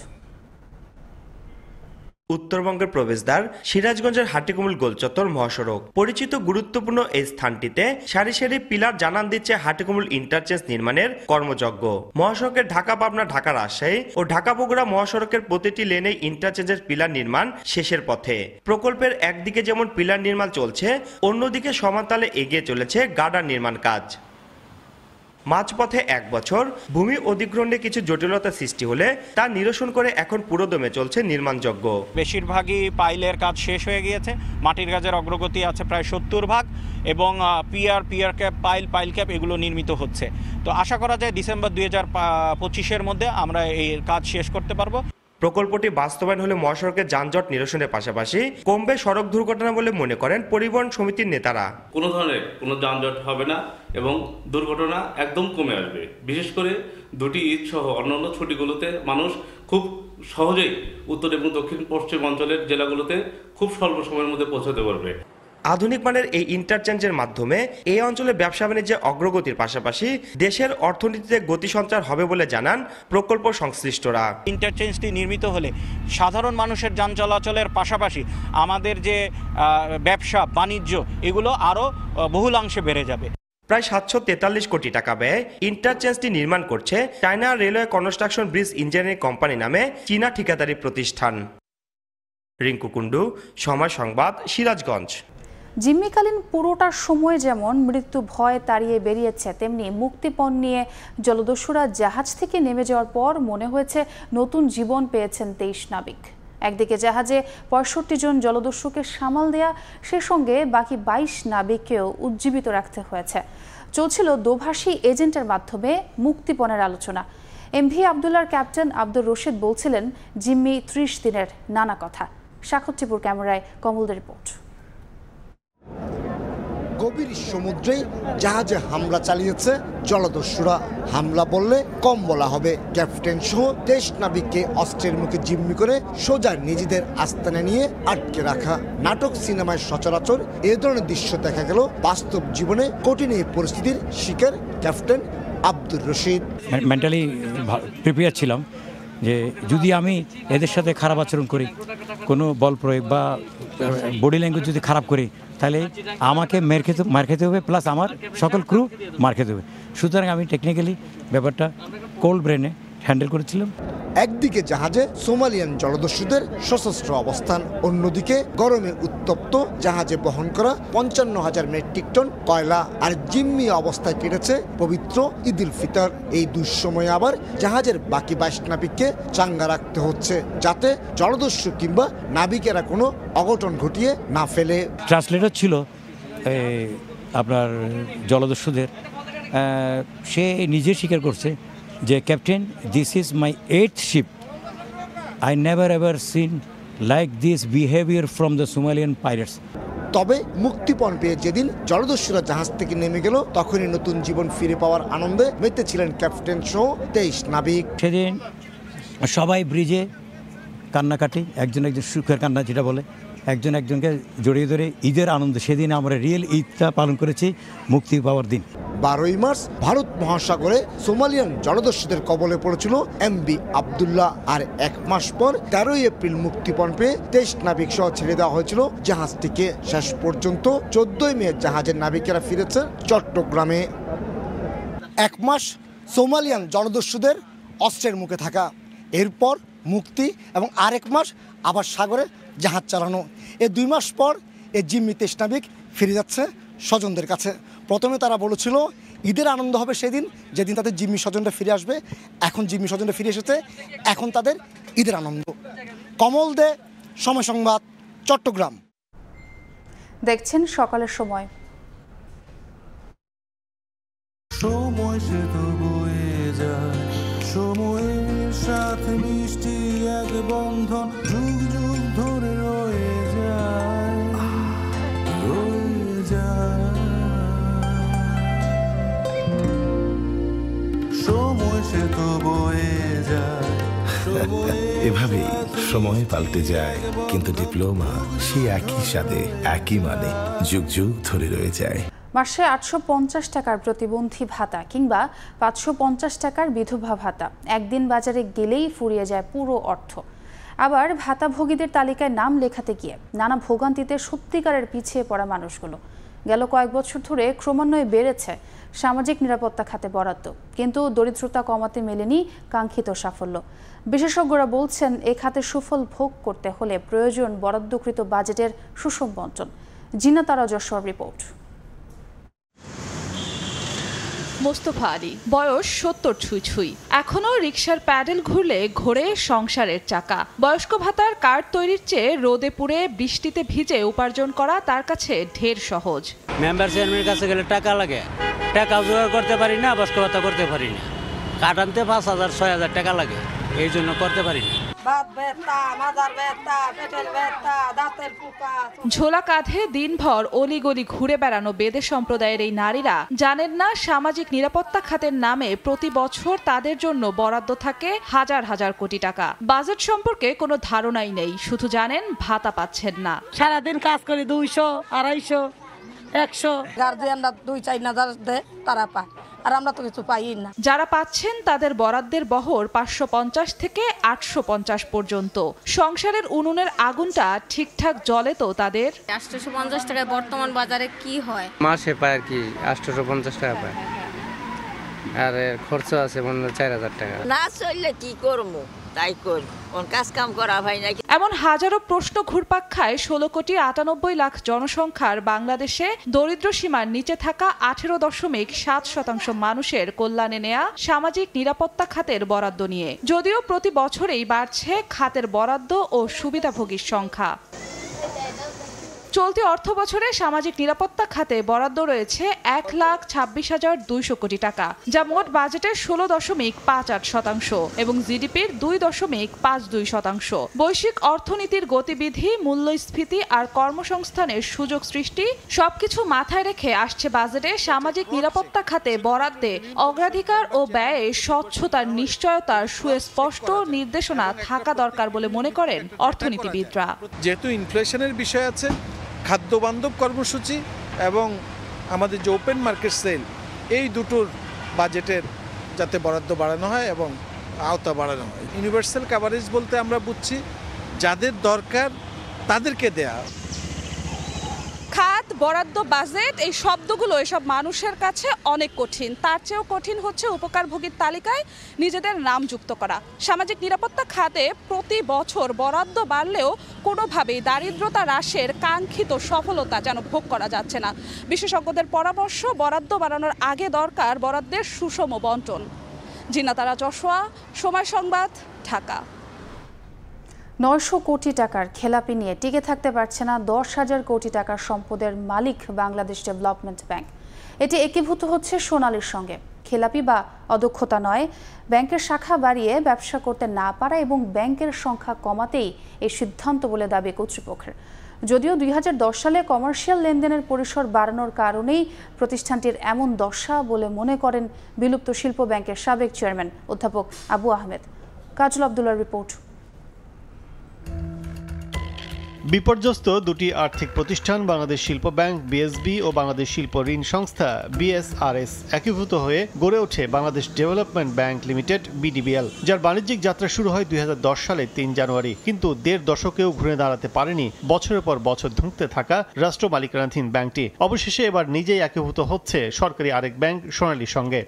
উত্তরবঙ্গের প্রবেশদ্বার সিরাজগঞ্জের হাটিকুমরুল গোলচত্বর মহাসড়ক। পরিচিত গুরুত্বপূর্ণ এই স্থানটিতে সারি সারি পিলার জানান দিচ্ছে হাটিকুমরুল ইন্টারচেঞ্জ নির্মাণের কর্মযজ্ঞ। মহাসড়কের ঢাকা পাবনা, ঢাকা রাজশাহী ও ঢাকা বগুড়া মহাসড়কের প্রতিটি লেনে ইন্টারচেঞ্জের পিলার নির্মাণ শেষের পথে। প্রকল্পের একদিকে যেমন পিলার নির্মাণ চলছে, অন্যদিকে সমানতালে এগিয়ে চলেছে গার্ডার নির্মাণ কাজ। মাঝপথে 1 বছর ভূমি অধিগ্রহণে কিছু জটিলতা সৃষ্টি হলে তা নিরসন করে এখন পুরোদমে চলছে নির্মাণযজ্ঞ। বেশিরভাগই পাইলের কাজ শেষ হয়ে গিয়েছে, মাটির কাজের অগ্রগতি আছে প্রায় 70 এবং পিয়ার ক্যাপ, পাইল ক্যাপ এগুলো নির্মিত হচ্ছে। তো আশা করা যায় ডিসেম্বর 2025-এর মধ্যে আমরা এই কাজ শেষ করতে পারবো। প্রকল্পটি বাস্তবায়ন হলে মহাসড়কের যানজট নিরসনের পাশাপাশি কমবে সড়ক দুর্ঘটনা বলে মনে করেন পরিবহন সমিতির নেতারা। কোনো ধরনের কোনো যানজট হবে না এবং দুর্ঘটনা একদম কমে আসবে। বিশেষ করে দুটি ঈদ সহ অন্যান্য ছুটিগুলোতে মানুষ খুব সহজেই উত্তর এবং দক্ষিণ পশ্চিম অঞ্চলের জেলাগুলোতে খুব স্বল্প সময়ের মধ্যে পৌঁছাতে পারবে। আধুনিক মানের এই ইন্টারচেঞ্জের মাধ্যমে এই অঞ্চলে ব্যবসা বাণিজ্যের অগ্রগতির পাশাপাশি দেশের অর্থনীতিতে গতি সঞ্চার হবে বলে জানান প্রকল্প সংশ্লিষ্টরা। ইন্টারচেঞ্জটি নির্মিত হলে সাধারণ মানুষের যান চলাচলের পাশাপাশি আমাদের যে ব্যবসা বাণিজ্য এগুলো আরও বহুলাংশে বেড়ে যাবে। প্রায় 743 কোটি টাকা ব্যয়ে ইন্টারচেঞ্জটি নির্মাণ করছে China railway construction bridge engineering company নামে চীনা ঠিকাদারি প্রতিষ্ঠান। রিঙ্কু কুন্ডু, সময় সংবাদ, সিরাজগঞ্জ। জিম্মিকালীন পুরোটা সময় যেমন মৃত্যু ভয় তাড়িয়ে বেরিয়েছে, তেমনি মুক্তিপণ নিয়ে জলদস্যুরা জাহাজ থেকে নেমে যাওয়ার পর মনে হয়েছে নতুন জীবন পেয়েছেন 23 নাবিক। একদিকে জাহাজে 65 জন জলদস্যুকে সামাল দেয়া, সে সঙ্গে বাকি 22 নাবিককেও উজ্জীবিত রাখতে হয়েছে। চলছিল দোভাষী এজেন্টের মাধ্যমে মুক্তিপণের আলোচনা। এমভি আবদুল্লাহর ক্যাপ্টেন আব্দুর রশিদ বলছিলেন জিম্মি 30 দিনের নানা কথা। সাক্ষরটিপুর ক্যামেরায় কমলদের রিপোর্ট। গভীর সমুদ্রে জাহাজে হামলা চালিয়েছে জলদস্যুরা। হামলা বললে কম বলা হবে। ক্যাপ্টেন সহ 23 নাবিককে অস্ত্রের মুখে জিম্মি করে সোজা নিজেদের আস্তানা নিয়ে আটকে রাখা। নাটক সিনেমায় সচরাচর এ ধরনের দৃশ্য দেখা গেল বাস্তব জীবনে কঠিন এই পরিস্থিতির শিকার captain Abdur Rashid. Mentally prepare ছিলাম যে যদি আমি এদের সাথে খারাপ আচরণ করি, কোনো বল প্রয়োগ বা বডি ল্যাঙ্গুয়েজ যদি খারাপ করি, তাহলে আমাকে মার খেতে হবে, প্লাস আমার সকল ক্রু মার খেতে হবে। সুতরাং আমি টেকনিক্যালি ব্যাপারটা কোল্ড ব্রেনে হ্যান্ডেল করেছিলাম। একদিকে জাহাজে সোমালিয়ান জলদস্যুদের সশস্ত্র অবস্থান, অন্যদিকে গরমে উত্তপ্ত জাহাজে বহন করা 55,000 মেট্রিক টন কয়লা। আর জিম্মি অবস্থায় কেটেছে পবিত্র ঈদুল ফিতর। এই দুঃসময়ে আবার জাহাজের বাকি 22 নাবিককে চাঙ্গা রাখতে হচ্ছে, যাতে জলদস্যু কিংবা নাবিকেরা কোনো অঘটন ঘটিয়ে না ফেলে। ট্রান্সলেটর ছিল আপনার জলদস্যুদের, সে নিজে স্বীকার করছে যে captain, this is my 8th ship, I never ever seen like this behaviour from the Somalian pirates. তবে মুক্তিপণ পেয়ে যেদিন জলদস্যুরা জাহাজ থেকে নেমে গেল, তখনই নতুন জীবন ফিরে পাওয়ার আনন্দে মেতেছিলেন ক্যাপ্টেন সহ 23 নাবিক। সেদিন সবাই ব্রিজে কান্নাকাটি, একজন সুখের কান্না যেটা বলে, একজন একজনকে জড়িয়ে ধরে ঈদের আনন্দ, সেদিন আমরা রিয়েল ঈদটা পালন করেছি মুক্তি পাওয়ার দিন। 12ই মার্চ ভারত মহাসাগরে সোমালিয়ান জলদস্যুদের কবলে পড়েছিল MV আবদুল্লাহ। আর 1 মাস পর 13ই এপ্রিল মুক্তিপণ পেয়ে 23 নাবিক সহ ছেড়ে দেওয়া হয়েছিল জাহাজটিকে। শেষ পর্যন্ত 14ই মে জাহাজের নাবিকেরা ফিরেছে চট্টগ্রামে। 1 মাস সোমালিয়ান জলদস্যুদের অস্ত্রের মুখে থাকা, এরপর মুক্তি এবং আরেক মাস আবার সাগরে জাহাজ চালানো। এই 2 মাস পর এই জিম্মি 23 নাবিক ফিরে যাচ্ছে স্বজনদের কাছে। প্রথমে তারা বলেছিল ঈদের আনন্দ হবে সেদিন যেদিন তাদের জিম্মি স্বজনরা ফিরে আসবে। এখন জিম্মি স্বজনরা ফিরে এসেছে, এখন তাদের ঈদের আনন্দ। কমল দে, সময় সংবাদ, চট্টগ্রাম। দেখছেন সকালের সময়। সময় সে তো বয়ে যায়, সময়ের সাথে মিষ্টি এক বন্ধন যুগ যুগ ধরে রয়ে যায়, রয়ে যায়। সময় সে তো বয়ে যায়। এভাবেই সময় পাল্টে যায়, কিন্তু ডিপ্লোমা সেই একই সাথে একই মানে যুগ যুগ ধরে রয়ে যায়। মাসে 850 টাকার প্রতিবন্ধী ভাতা কিংবা 550 টাকার বিধবা ভাতা একদিন বাজারে গেলেই ফুরিয়ে যায় পুরো অর্থ। আবার ভাতাভোগীদের তালিকায় নাম লেখাতে গিয়ে নানা ভোগান্তিতে সত্যিকারের পিছিয়ে পড়া মানুষগুলো। গেল কয়েক বছর ধরে ক্রমান্বয়ে বেড়েছে সামাজিক নিরাপত্তা খাতে বরাদ্দ, কিন্তু দরিদ্রতা কমাতে মেলেনি কাঙ্ক্ষিত সাফল্য। বিশেষজ্ঞরা বলছেন এ খাতে সুফল ভোগ করতে হলে প্রয়োজন বরাদ্দকৃত বাজেটের সুষম বণ্টন। জিনা তারা যশোর রিপোর্ট। মোস্তফা আলী, বয়স 70 ছুঁই। এখনো রিকশার প্যাডেল ঘুরলে ঘোরে সংসারের চাকা। বয়স্ক ভাতার কার্ড তৈরির চেয়ে রোদে পুড়ে বৃষ্টিতে ভিজে উপার্জন করা তার কাছে ঢের সহজ। মেম্বার চেয়ারম্যানের কাছে গেলে টাকা লাগে, টাকা জোগাড় করতে পারি না, বয়স্ক ভাতা করতে পারি না। কার্ড আনতে 5,000 6,000 টাকা লাগে, এই জন্য করতে পারি না। ঝোলা কাঁধে দিনভর অলিগলি ঘুরে বেড়ানো বেদে সম্প্রদায়ের এই নারীরা জানেন না সামাজিক নিরাপত্তা খাতের নামে প্রতি বছর তাদের জন্য বরাদ্দ থাকে হাজার হাজার কোটি টাকা। বাজেট সম্পর্কে কোনো ধারণাই নেই, শুধু জানেন ভাতা পাচ্ছেন না। সারাদিন কাজ করি 200 250 100, গার্জিয়ানরা 2-4 দেয়, তারা পায়, আর আমরা তো কিছু পাই না। যারা পাচ্ছেন তাদের বরাদ্দের বহর 550 থেকে 850 পর্যন্ত। সংসারের উনুনের আগুনটা ঠিকঠাক জ্বলে তো তাদের? 850 টাকায় বর্তমান বাজারে কি হয়? মাসে পায় আর কি 850 টাকা পায়, আর খরচ আছে মনে হয় 4,000 টাকা। না চললে কি করবো তাই করি, কোন কাজ কাম করা হয় না। এমন হাজারো প্রশ্ন ঘুরপাক খায় 16,98 লাখ জনসংখ্যার বাংলাদেশে দরিদ্র সীমার নিচে থাকা 18.7% মানুষের কল্যাণে নেয়া সামাজিক নিরাপত্তা খাতের বরাদ্দ নিয়ে। যদিও প্রতি বছরেই বাড়ছে খাতের বরাদ্দ ও সুবিধাভোগীর সংখ্যা। চলতি অর্থ বছরে সামাজিক নিরাপত্তা খাতে বরাদ্দ রয়েছে 1,26,200 কোটি টাকা, যা মোট বাজেটের 16.58% এবং জিডিপির 2.52%। বৈশ্বিক অর্থনীতির গতিবিধি, মূল্যস্ফীতি আর কর্মসংস্থানের সুযোগ সৃষ্টি সবকিছু মাথায় রেখে আসছে বাজেটে সামাজিক নিরাপত্তা খাতে বরাদ্দে অগ্রাধিকার ও ব্যয়ে স্বচ্ছতার নিশ্চয়তার সুস্পষ্ট নির্দেশনা থাকা দরকার বলে মনে করেন অর্থনীতিবিদরা। যেহেতু ইনফ্লেশনের বিষয় আছে, খাদ্য বান্ধব কর্মসূচি এবং আমাদের যে ওপেন মার্কেট সেল, এই দুটোর বাজেটের যাতে বরাদ্দ বাড়ানো হয় এবং আওতা বাড়ানো হয়। ইউনিভার্সাল কভারেজ বলতে আমরা বুঝছি যাদের দরকার তাদেরকে দেয়া। খাত, বরাদ্দ, বাজেট, এই শব্দগুলো এসব মানুষের কাছে অনেক কঠিন। তার চেয়েও কঠিন হচ্ছে উপকারভোগীর তালিকায় নিজেদের নাম যুক্ত করা। সামাজিক নিরাপত্তা খাতে প্রতি বছর বরাদ্দ বাড়লেও কোনোভাবেই দারিদ্রতা হ্রাসের কাঙ্ক্ষিত সফলতা যেন ভোগ করা যাচ্ছে না। বিশেষজ্ঞদের পরামর্শ, বরাদ্দ বাড়ানোর আগে দরকার বরাদ্দের সুষম বণ্টন। জিনা তারা যশোয়া, সময় সংবাদ, ঢাকা। 900 কোটি টাকার খেলাপি নিয়ে টিকে থাকতে পারছে না 10,000 কোটি টাকার সম্পদের মালিক বাংলাদেশ ডেভেলপমেন্ট ব্যাংক। এটি একীভূত হচ্ছে সোনালীর সঙ্গে। খেলাপি বা অদক্ষতা নয়, ব্যাংকের শাখা বাড়িয়ে ব্যবসা করতে না পারা এবং ব্যাংকের সংখ্যা কমাতেই এই সিদ্ধান্ত বলে দাবি কর্তৃপক্ষের। যদিও 2010 সালে কমার্শিয়াল লেনদেনের পরিসর বাড়ানোর কারণেই প্রতিষ্ঠানটির এমন দশা বলে মনে করেন বিলুপ্ত শিল্প ব্যাংকের সাবেক চেয়ারম্যান অধ্যাপক আবু আহমেদ। কাজল আব্দুল্লাহর রিপোর্ট। বিপর্যস্ত দুটি আর্থিক প্রতিষ্ঠান বাংলাদেশ শিল্প ব্যাংক বিএসবি ও বাংলাদেশ শিল্প ঋণ সংস্থা বিএসআরএস একীভূত হয়ে গড়ে ওঠে Bangladesh development bank limited BDBL, যার বাণিজ্যিক যাত্রা শুরু হয় 2010 সালের 3 জানুয়ারি। কিন্তু 1.5 দশকেও ঘুরে দাঁড়াতে পারেনি বছরের পর বছর ধুঁকতে থাকা রাষ্ট্র মালিকানাধীন ব্যাংকটি। অবশেষে এবার নিজেই একীভূত হচ্ছে সরকারি আরেক ব্যাংক সোনালীর সঙ্গে।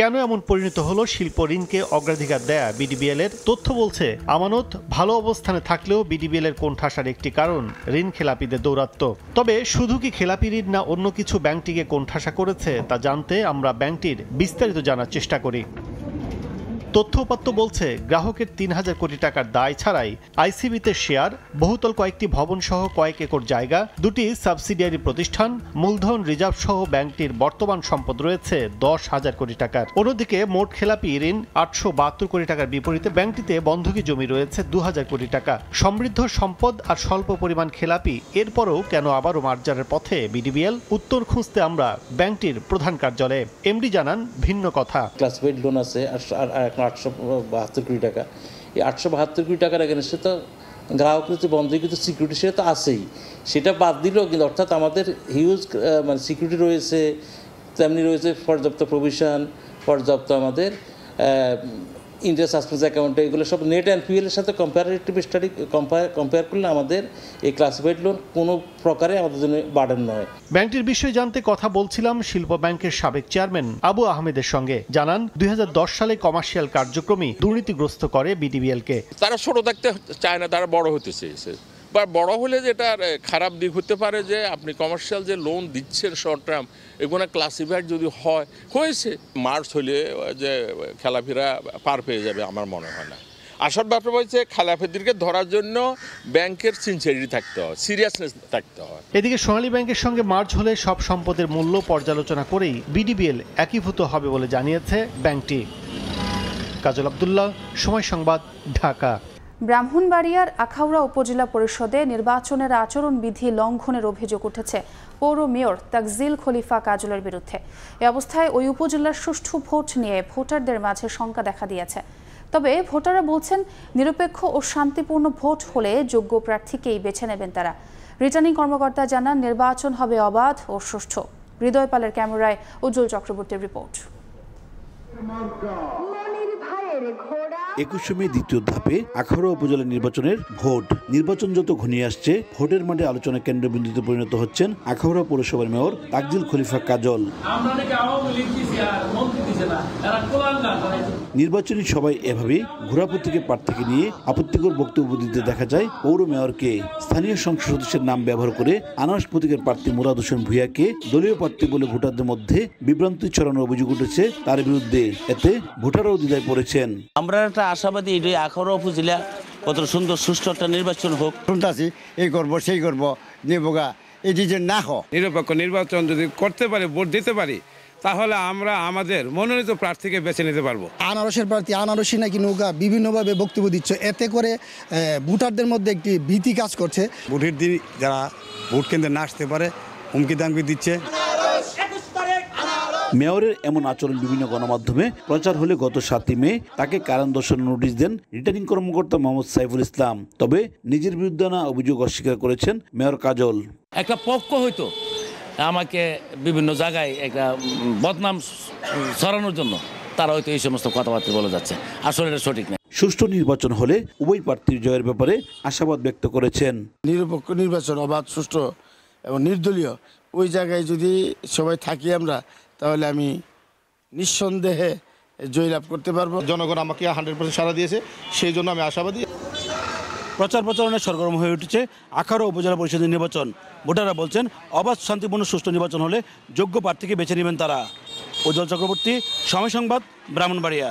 কেন এমন পরিণত হলো শিল্প ঋণকে অগ্রাধিকার দেয়া বিডিবিএল এর? তথ্য বলছে আমানত ভালো অবস্থানে থাকলেও বিডিবিএল এর কোণঠাসার একটি কারণ ঋণ খেলাপিদের দৌরাত্ম্য। তবে শুধু কি খেলাপি ঋণ না অন্য কিছু ব্যাংকটিকে কোণঠাসা করেছে তা জানতে আমরা ব্যাংকটির বিস্তারিত জানার চেষ্টা করি। তথ্য উপাত্ত বলছে গ্রাহকের 3,000 কোটি টাকার দায় ছাড়াই আইসিবিতে শেয়ার, বহুতল কয়েকটি ভবন সহ কয়েক একর জায়গা, দুটি সাবসিডিয়ারি প্রতিষ্ঠান, মূলধন রিজার্ভ সহ ব্যাংকটির বর্তমান সম্পদ রয়েছে 10,000 কোটি টাকার। অন্যদিকে মোট খেলাপি ঋণ 872 কোটি টাকার বিপরীতে ব্যাংকটিতে বন্ধকি জমি রয়েছে 2,000 কোটি টাকা। সমৃদ্ধ সম্পদ আর স্বল্প পরিমাণ খেলাপি, এরপরও কেন আবারও মার্জারের পথে বিডিবিএল? উত্তর খুঁজতে আমরা ব্যাংকটির প্রধান কার্যালয়ে। এমডি জানান ভিন্ন কথা। ক্লাসিফাইড লোন আছে আর 872 কোটি টাকা। এই 872 কোটি টাকার এগেনস্টে তো গ্রাহকের যে বন্ধকৃত সিকিউরিটি সেটা তো আছেই, সেটা বাদ দিলেও কিন্তু অর্থাৎ আমাদের হিউজ মানে সিকিউরিটি রয়েছে, তেমনি রয়েছে পর্যাপ্ত প্রভিশন, পর্যাপ্ত আমাদের ইন্টারেস্ট সাসপেন্স অ্যাকাউন্টে, এগুলো সব নেট এনপিএল এর সাথে কম্পারেটিভ স্টাডি কম্পেয়ার করলে আমাদের এই ক্লাসিফাইড লোন কোনো প্রকারে আমাদের জন্য বার্ডেন নয়। ব্যাংকটির বিষয়ে জানতে কথা বলছিলাম শিল্প ব্যাংকের সাবেক চেয়ারম্যান আবু আহমেদের সঙ্গে। জানান 2010 সালে কমার্শিয়াল কার্যক্রমই দুর্নীতিগ্রস্ত করে বিডিবিএলকে। তারা ছোট থাকতে চায় না, তারা বড় হতে চেয়েছে। বা বড় হলে যেটা খারাপ দিক হতে পারে যে আপনি কমার্শিয়াল যে লোন দিচ্ছেন শর্ট টার্ম, এগুলো ক্লাসিফাইড যদি হয়েছে মার্চ হলে যে খেলাপিরা পার পেয়ে যাবে আমার মনে হয় না। আসল ব্যাপার হচ্ছে খেলাপিদেরকে ধরার জন্য ব্যাংকের সিনসিয়ারিটি থাকতে হয়, সিরিয়াসনেস থাকতে হয়। এদিকে সোনালী ব্যাংকের সঙ্গে মার্জ হলে সব সম্পদের মূল্য পর্যালোচনা করেই বিডিবিএল একীভূত হবে বলে জানিয়েছে ব্যাংকটি। কাজল আব্দুল্লাহ, সময় সংবাদ, ঢাকা। ব্রাহ্মণবাড়িয়ার আখাউড়া উপজেলা পরিষদে নির্বাচনের আচরণবিধি লঙ্ঘনের অভিযোগ উঠেছে পৌর মেয়র তাকজিল খলিফা কাজলের বিরুদ্ধে। এ অবস্থায় ওই উপজেলার সুষ্ঠু ভোট নিয়ে ভোটারদের মাঝে শঙ্কা দেখা দিয়েছে। তবে ভোটাররা বলছেন নিরপেক্ষ ও শান্তিপূর্ণ ভোট হলে যোগ্য প্রার্থীকেই বেছে নেবেন তারা। রিটার্নিং কর্মকর্তা জানান নির্বাচন হবে অবাধ ও সুষ্ঠু। হৃদয় পালের ক্যামেরায় উজ্জ্বল চক্রবর্তীর রিপোর্ট। 21 মে দ্বিতীয় ধাপে আখাউড়া উপজেলা নির্বাচনের ভোট। নির্বাচন যত ঘনিয়ে আসছে, ভোটের মাঠে আলোচনা কেন্দ্রবিন্দুতে পরিণত হচ্ছেন আখাউড়া পৌরসভার মেয়র তাকজিল খলিফা কাজল। নির্বাচনী সভায় এভাবেই ঘোরাপথিকে প্রার্থীকে নিয়ে আপত্তিকর বক্তব্য দিতে দেখা যায় পৌর মেয়রকে। স্থানীয় সংসদ সদস্যের নাম ব্যবহার করে আনারস প্রতীকের প্রার্থী মুরাদ হোসেন ভূঁইয়াকে দলীয় প্রার্থী বলে ভোটারদের মধ্যে বিভ্রান্তি ছড়ানোর অভিযোগ উঠেছে তার বিরুদ্ধে। এতে ভোটাররাও দ্বিধায় পড়েছেন। আমরা একটা আশাবাদী এটাই আখাউড়া উপজেলা কত সুন্দর সুষ্ঠু একটা নির্বাচন হোক। শুনতেছি এই করবো সেই করবো নেবোগা, এই যে না হোক নিরপেক্ষ নির্বাচন যদি করতে পারি, ভোট দিতে পারি, তাহলে আমরা আমাদের মনোনীত প্রার্থীকে বেছে নিতে পারবো। আনারসের প্রার্থী আনারসী নাকি নৌকা বিভিন্নভাবে বক্তব্য দিচ্ছে, এতে করে ভোটারদের মধ্যে একটি ভীতি কাজ করছে। ভোটের দিন যারা ভোট কেন্দ্রে না আসতে পারে হুমকি দামকি দিচ্ছে। মেয়রের এমন আচরণ বিভিন্ন গণমাধ্যমে প্রচার হলে গত 7 মে তাকে কারণ দর্শানোর নোটিশ দেন রিটার্নিং কর্মকর্তা মোহাম্মদ সাইফুল ইসলাম। তবে নিজের বিরুদ্ধে আনা অভিযোগ অস্বীকার করেছেন মেয়র কাজল। একটা পক্ষ হয়তো আমাকে বিভিন্ন জায়গায় একটা বদনাম ছড়ানোর জন্য তারা হয়তো এই সমস্ত কথাবার্তা বলে যাচ্ছে, আসলে এটা সঠিক নয়। সুষ্ঠু নির্বাচন হলে উভয় প্রার্থীর জয়ের ব্যাপারে আশাবাদ ব্যক্ত করেছেন। নিরপেক্ষ নির্বাচন অবাধ, সুষ্ঠু এবং নির্দলীয় ওই জায়গায় যদি সবাই থাকি আমরা, তাহলে আমি নিঃসন্দেহে জয়লাভ করতে পারবো। জনগণ আমাকে 100% সাড়া দিয়েছে, সেই জন্য আমি আশাবাদী। প্রচার প্রচারণে সরগরম হয়ে উঠেছে আখাউড়া উপজেলা পরিষদের নির্বাচন। ভোটাররা বলছেন অবাধ, শান্তিপূর্ণ, সুষ্ঠু নির্বাচন হলে যোগ্য প্রার্থীকে বেছে নেবেন তারা। উজ্জ্বল চক্রবর্তী, সময় সংবাদ, ব্রাহ্মণবাড়িয়া।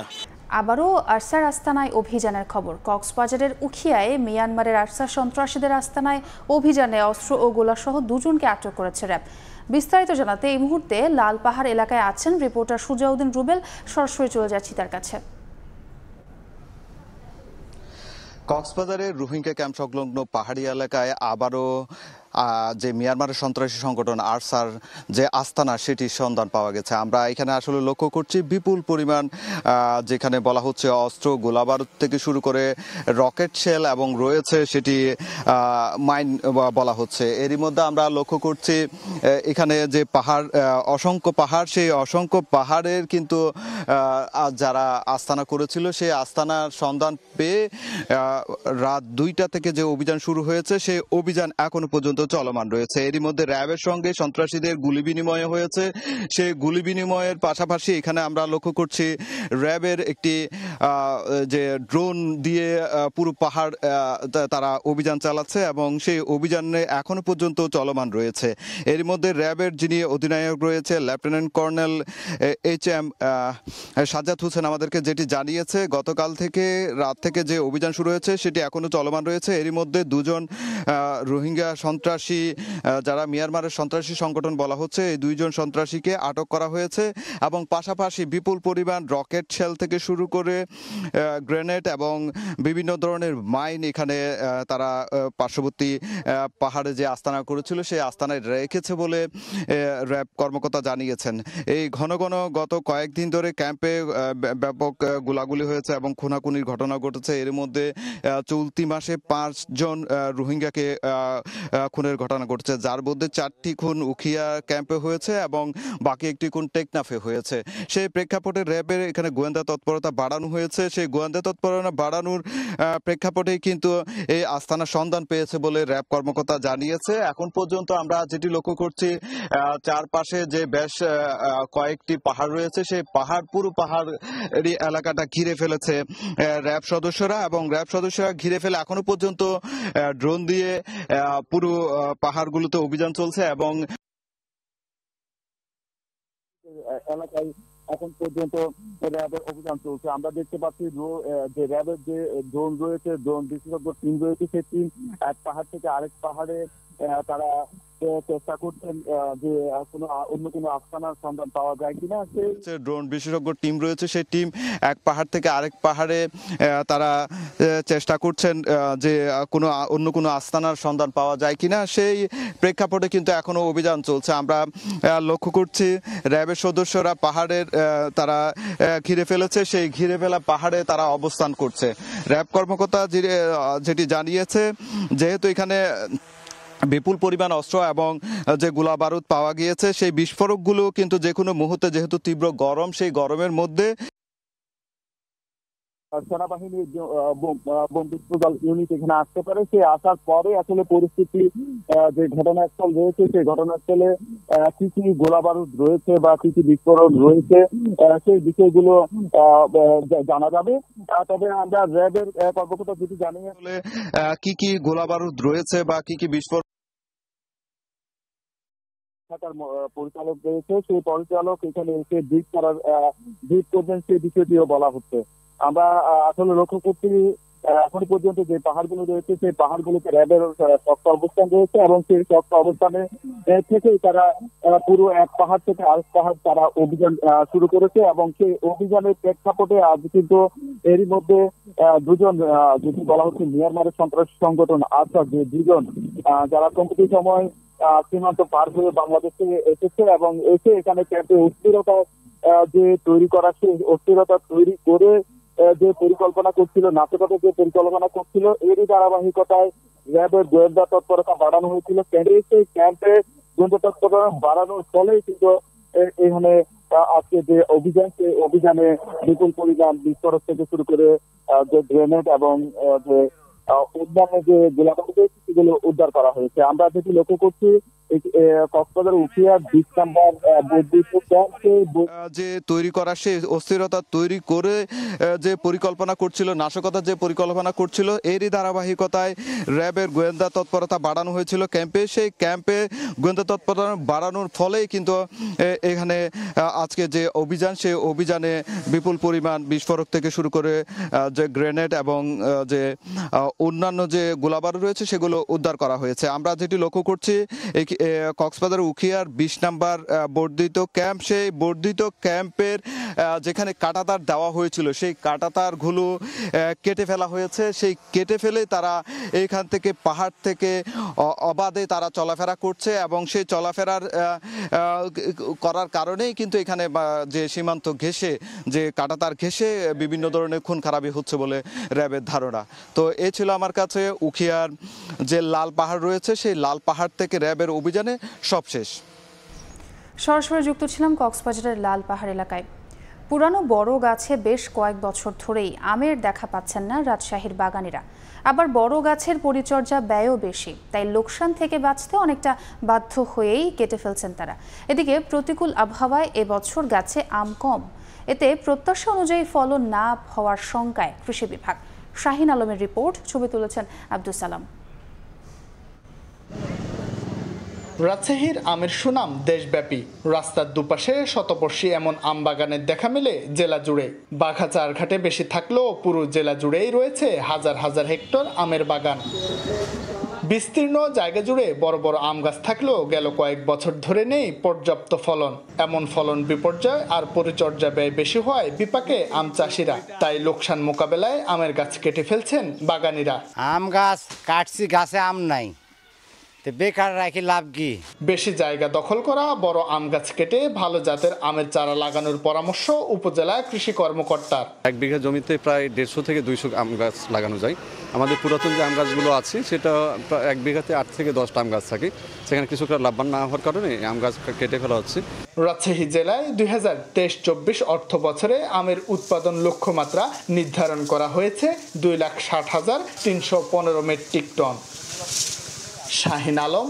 আবারও আরসার আস্তানায় অভিযানের খবর। কক্সবাজারের উখিয়ায় মিয়ানমারের আরসা সন্ত্রাসীদের আস্তানায় অভিযানে অস্ত্র ও গোলাসহ 2 জনকে আটক করেছে র্যাব। বিস্তারিত জানাতে এই মুহূর্তে লালপাহাড় এলাকায় আছেন রিপোর্টার সুজাউদ্দিন রুবেল। সরাসরি চলে যাচ্ছি তার কাছে। কক্সবাজারের রোহিঙ্গা ক্যাম্প সংলগ্ন পাহাড়ি এলাকায় আবারও যে মিয়ানমারের সন্ত্রাসী সংগঠন আরসার যে আস্তানা সেটির সন্ধান পাওয়া গেছে। আমরা এখানে আসলে লক্ষ্য করছি বিপুল পরিমাণ যেখানে বলা হচ্ছে অস্ত্র, গোলাবারুদ থেকে শুরু করে রকেট শেল এবং রয়েছে সেটি মাইন বলা হচ্ছে। এরই মধ্যে আমরা লক্ষ্য করছি এখানে যে পাহাড়, অসংখ্য পাহাড়, সেই অসংখ্য পাহাড়ের কিন্তু যারা আস্তানা করেছিল সেই আস্তানার সন্ধান পেয়ে রাত 2টা থেকে যে অভিযান শুরু হয়েছে সেই অভিযান এখনো পর্যন্ত চলমান রয়েছে। এরই মধ্যে র্যাবের সঙ্গে সন্ত্রাসীদের গুলি বিনিময় হয়েছে। সেই গুলি বিনিময়ের পাশাপাশি এখানে আমরা লক্ষ্য করছি র্যাবের একটি যে ড্রোন দিয়ে পুরো পাহাড় তারা অভিযান চালাচ্ছে এবং সেই অভিযানে এখনো পর্যন্ত চলমান রয়েছে। এর মধ্যে র্যাবের যিনি অধিনায়ক রয়েছে lieutenant colonel HM Sajjad Hossain আমাদেরকে যেটি জানিয়েছে, গতকাল থেকে রাত থেকে যে অভিযান শুরু হয়েছে সেটি এখনো চলমান রয়েছে। এরই মধ্যে 2 জন রোহিঙ্গা সন্ত্রাসী, যারা মিয়ানমারের সন্ত্রাসী সংগঠন বলা হচ্ছে, এই 2 জন সন্ত্রাসীকে আটক করা হয়েছে এবং পাশাপাশি বিপুল পরিমাণ রকেট শেল থেকে শুরু করে গ্রেনেড এবং বিভিন্ন ধরনের মাইন এখানে তারা পার্শ্ববর্তী পাহাড়ে যে আস্তানা করেছিল সেই আস্তানায় রেখেছে বলে র্যাব কর্মকর্তা জানিয়েছেন। এই ঘন ঘন গত কয়েকদিন ধরে ক্যাম্পে ব্যাপক গোলাগুলি হয়েছে এবং খুনাখুনির ঘটনা ঘটেছে। এর মধ্যে চলতি মাসে 5 জন রোহিঙ্গাকে খুনের ঘটনা ঘটেছে, যার মধ্যে 4টি খুন উখিয়া ক্যাম্পে হয়েছে এবং বাকি একটি খুন টেকনাফে হয়েছে। সেই প্রেক্ষাপটে র্যাবের এখানে গোয়েন্দা তৎপরতা বাড়ানো হয়েছে। সেই গোয়েন্দা তৎপরতা বাড়ানোর প্রেক্ষাপটেই কিন্তু এই আস্তানা সন্ধান পেয়েছে বলে র্যাব কর্মকর্তা জানিয়েছে। এখন পর্যন্ত আমরা যেটি লক্ষ্য করছি, চারপাশে যে বেশ কয়েকটি পাহাড় রয়েছে সেই পুরো পাহাড় এলাকাটা ঘিরে ফেলেছে র্যাব সদস্যরা এবং র্যাব সদস্যরা ঘিরে ফেলে এখনো পর্যন্ত ড্রোন দিয়ে পুরো পাহাড়গুলোতে অভিযান চলছে এবং এলাকায় এখন পর্যন্ত র্যাবের অভিযান চলছে। আমরা দেখতে পাচ্ছি যে র্যাবের যে ড্রোন রয়েছে, ড্রোন বিশেষজ্ঞ টিম রয়েছে, সেই টিম এক পাহাড় থেকে আরেক পাহাড়ে তারা চেষ্টা করছেন যে অন্য কোনো আস্তানার সন্ধান পাওয়া যায় কিনা। ড্রোন বিশেষজ্ঞ টিম রয়েছে, সেই টিম এক পাহাড় থেকে আরেক পাহাড়ে তারা চেষ্টা করছেন যে অন্য কোনো আস্তানার সন্ধান পাওয়া যায় কিনা। সেই প্রেক্ষাপটে কিন্তু এখনো অভিযান চলছে। আমরা লক্ষ্য করছি র্যাবের সদস্যরা পাহাড়ের তারা ঘিরে ফেলেছে, সেই ঘিরে ফেলা পাহাড়ে তারা অবস্থান করছে। র্যাব কর্মকর্তা যেটি জানিয়েছে, যেহেতু এখানে বিপুল পরিমাণ অস্ত্র এবং যে গোলা বারুদ পাওয়া গিয়েছে, সেই বিস্ফোরকগুলো কিন্তু যে কোনো মুহূর্তে, যেহেতু তীব্র গরম, সেই গরমের মধ্যে সেনাবাহিনীর বোম বিস্ফোরক ইউনিট এখানে আসতে পারে। সে আসার পরে আসলে পরিস্থিতি, যে ঘটনাস্থল রয়েছে সেই ঘটনাস্থলে কি কি গোলা বারুদ রয়েছে বা কি কি বিস্ফোরক রয়েছে সেই বিষয়গুলো জানা যাবে। তবে আমরা র্যাবের কর্মকর্তা যেটি জানিয়ে কি কি গোলা বারুদ রয়েছে বা কি কি বিস্ফোরক পরিচালক রয়েছে, সেই পরিচালক এখানে এসে ব্রিফ করবেন, সেই বিষয়টিও বলা হচ্ছে। আমরা আসলে লক্ষ্য করছি এখন পর্যন্ত যে পাহাড়গুলো রয়েছে সেই পাহাড়গুলোতে র্যাবের শক্ত অবস্থান রয়েছে এবং সেই শক্ত অবস্থানে থেকেই তারা পুরো এক পাহাড় থেকে আরেক পাহাড় তারা অভিযান শুরু করেছে এবং সেই অভিযানের প্রেক্ষাপটে আজ কিন্তু এরই মধ্যে 2 জন, যেটি বলা হচ্ছে মিয়ানমারের সন্ত্রাসী সংগঠন আরসার, যে 2 জন যারা সম্প্রতি সময় সীমান্ত পার হয়ে বাংলাদেশে এসেছে এবং এসে এখানে ক্যাম্পে অস্থিরতা যে তৈরি করা, সেই অস্থিরতা তৈরি করে যে পরিকল্পনা করছিল, নাশকতার যে পরিকল্পনা করছিল, এরই ধারাবাহিকতায় র্যাবের গোয়েন্দা তৎপরতা বাড়ানো হয়েছিল। সেই ক্যাম্পে গোয়েন্দা তৎপরতা বাড়ানোর ফলেই কিন্তু এখানে আজকে যে অভিযান, সেই অভিযানে বিপুল পরিমাণ বিস্ফোরক থেকে শুরু করে যে গ্রেনেড এবং যে অন্যান্য যে গোলাবারুদ সেগুলো উদ্ধার করা হয়েছে। আমরা যেটি লক্ষ্য করছি কক্সবাজার উখিয়া 20 নম্বর যে তৈরি করা, সেই অস্থিরতা তৈরি করে যে পরিকল্পনা করছিল, নাশকতার যে পরিকল্পনা করছিল, এরই ধারাবাহিকতায় র্যাবের গোয়েন্দা তৎপরতা বাড়ানো হয়েছিল ক্যাম্পে। সেই ক্যাম্পে গোয়েন্দা তৎপরতা বাড়ানোর ফলেই কিন্তু এখানে আজকে যে অভিযান, সেই অভিযানে বিপুল পরিমাণ বিস্ফোরক থেকে শুরু করে যে গ্রেনেড এবং যে অন্যান্য যে গোলাবারুদ রয়েছে সেগুলো উদ্ধার করা হয়েছে। আমরা যেটি লক্ষ্য করছি কক্সবাজার উখিয়ার 20 নম্বর বর্ধিত ক্যাম্প। সেই বর্ধিত ক্যাম্পের যেখানে কাঁটাতার দেওয়া হয়েছিল সেই কাঁটাতারগুলো কেটে ফেলা হয়েছে। সেই কেটে ফেলে তারা এইখান থেকে পাহাড় থেকে অবাধে তারা চলাফেরা করছে এবং সেই চলাফেরার করার কারণেই কিন্তু এখানে যে সীমান্ত ঘেঁষে যে কাঁটাতার ঘেঁষে বিভিন্ন ধরনের খুন খারাপি হচ্ছে বলে র্যাবের ধারণা। তো এ ছিল আমার কাছে উখিয়ার যে লাল পাহাড় রয়েছে সেই লাল পাহাড় থেকে র্যাবের অভিযানে সব শেষ। সরাসরি যুক্ত ছিলাম কক্সবাজারের লাল পাহাড় এলাকায়। পুরানো বড় গাছে বেশ কয়েক বছর ধরেই আমের দেখা পাচ্ছেন না রাজশাহীর বাগানিরা। আবার বড় গাছের পরিচর্যা ব্যয়ও বেশি, তাই লোকসান থেকে বাঁচতে অনেকটা বাধ্য হয়েই কেটে ফেলছেন তারা। এদিকে প্রতিকূল আবহাওয়ায় এবছর গাছে আম কম, এতে প্রত্যাশা অনুযায়ী ফলন না হওয়ার শঙ্কায় কৃষি বিভাগ। শাহিন আলমের রিপোর্ট, ছবি তুলেছেন আব্দুল সালাম। রাজশাহীর আমের সুনাম দেশব্যাপী। রাস্তার দুপাশে শতবর্ষী এমন আম বাগানের দেখা মেলে জেলা জুড়ে। বাঘাচার ঘাটে বেশি থাকলেও পুরো জেলা জুড়েই রয়েছে হাজার হাজার হেক্টর আমের বাগান। বিস্তীর্ণ জায়গা জুড়ে বড় বড় আম গাছ থাকলেও গেল কয়েক বছর ধরে নেই পর্যাপ্ত ফলন। এমন ফলন বিপর্যয় আর পরিচর্যা ব্যয় বেশি হওয়ায় বিপাকে আম চাষিরা। তাই লোকসান মোকাবেলায় আমের গাছ কেটে ফেলছেন বাগানিরা। আম গাছ কাটছি, গাছে আম নাই, বেকার রাখি লাভ কি? বেশি জায়গা দখল করা বড় আম গাছ কেটে ভালো জাতের আমের চারা লাগানোর পরামর্শ উপজেলা কৃষি কর্মকর্তার। 1 বিঘা জমিতে প্রায় 150 থেকে 200 আম গাছ লাগানো যায়। আমাদের পুরাতন যে আম গাছগুলো আছে সেটা 1 বিঘাতে 8 থেকে 10টা আম গাছ থাকে, সেখানে কিছুটা লাভবান না হওয়ার কারণে আম গাছ কেটে ফেলা হচ্ছে। রাজশাহী জেলায় 2023-24 অর্থ বছরে আমের উৎপাদন লক্ষ্যমাত্রা নির্ধারণ করা হয়েছে 2,60,315 মেট্রিক টন। শাহিন আলম,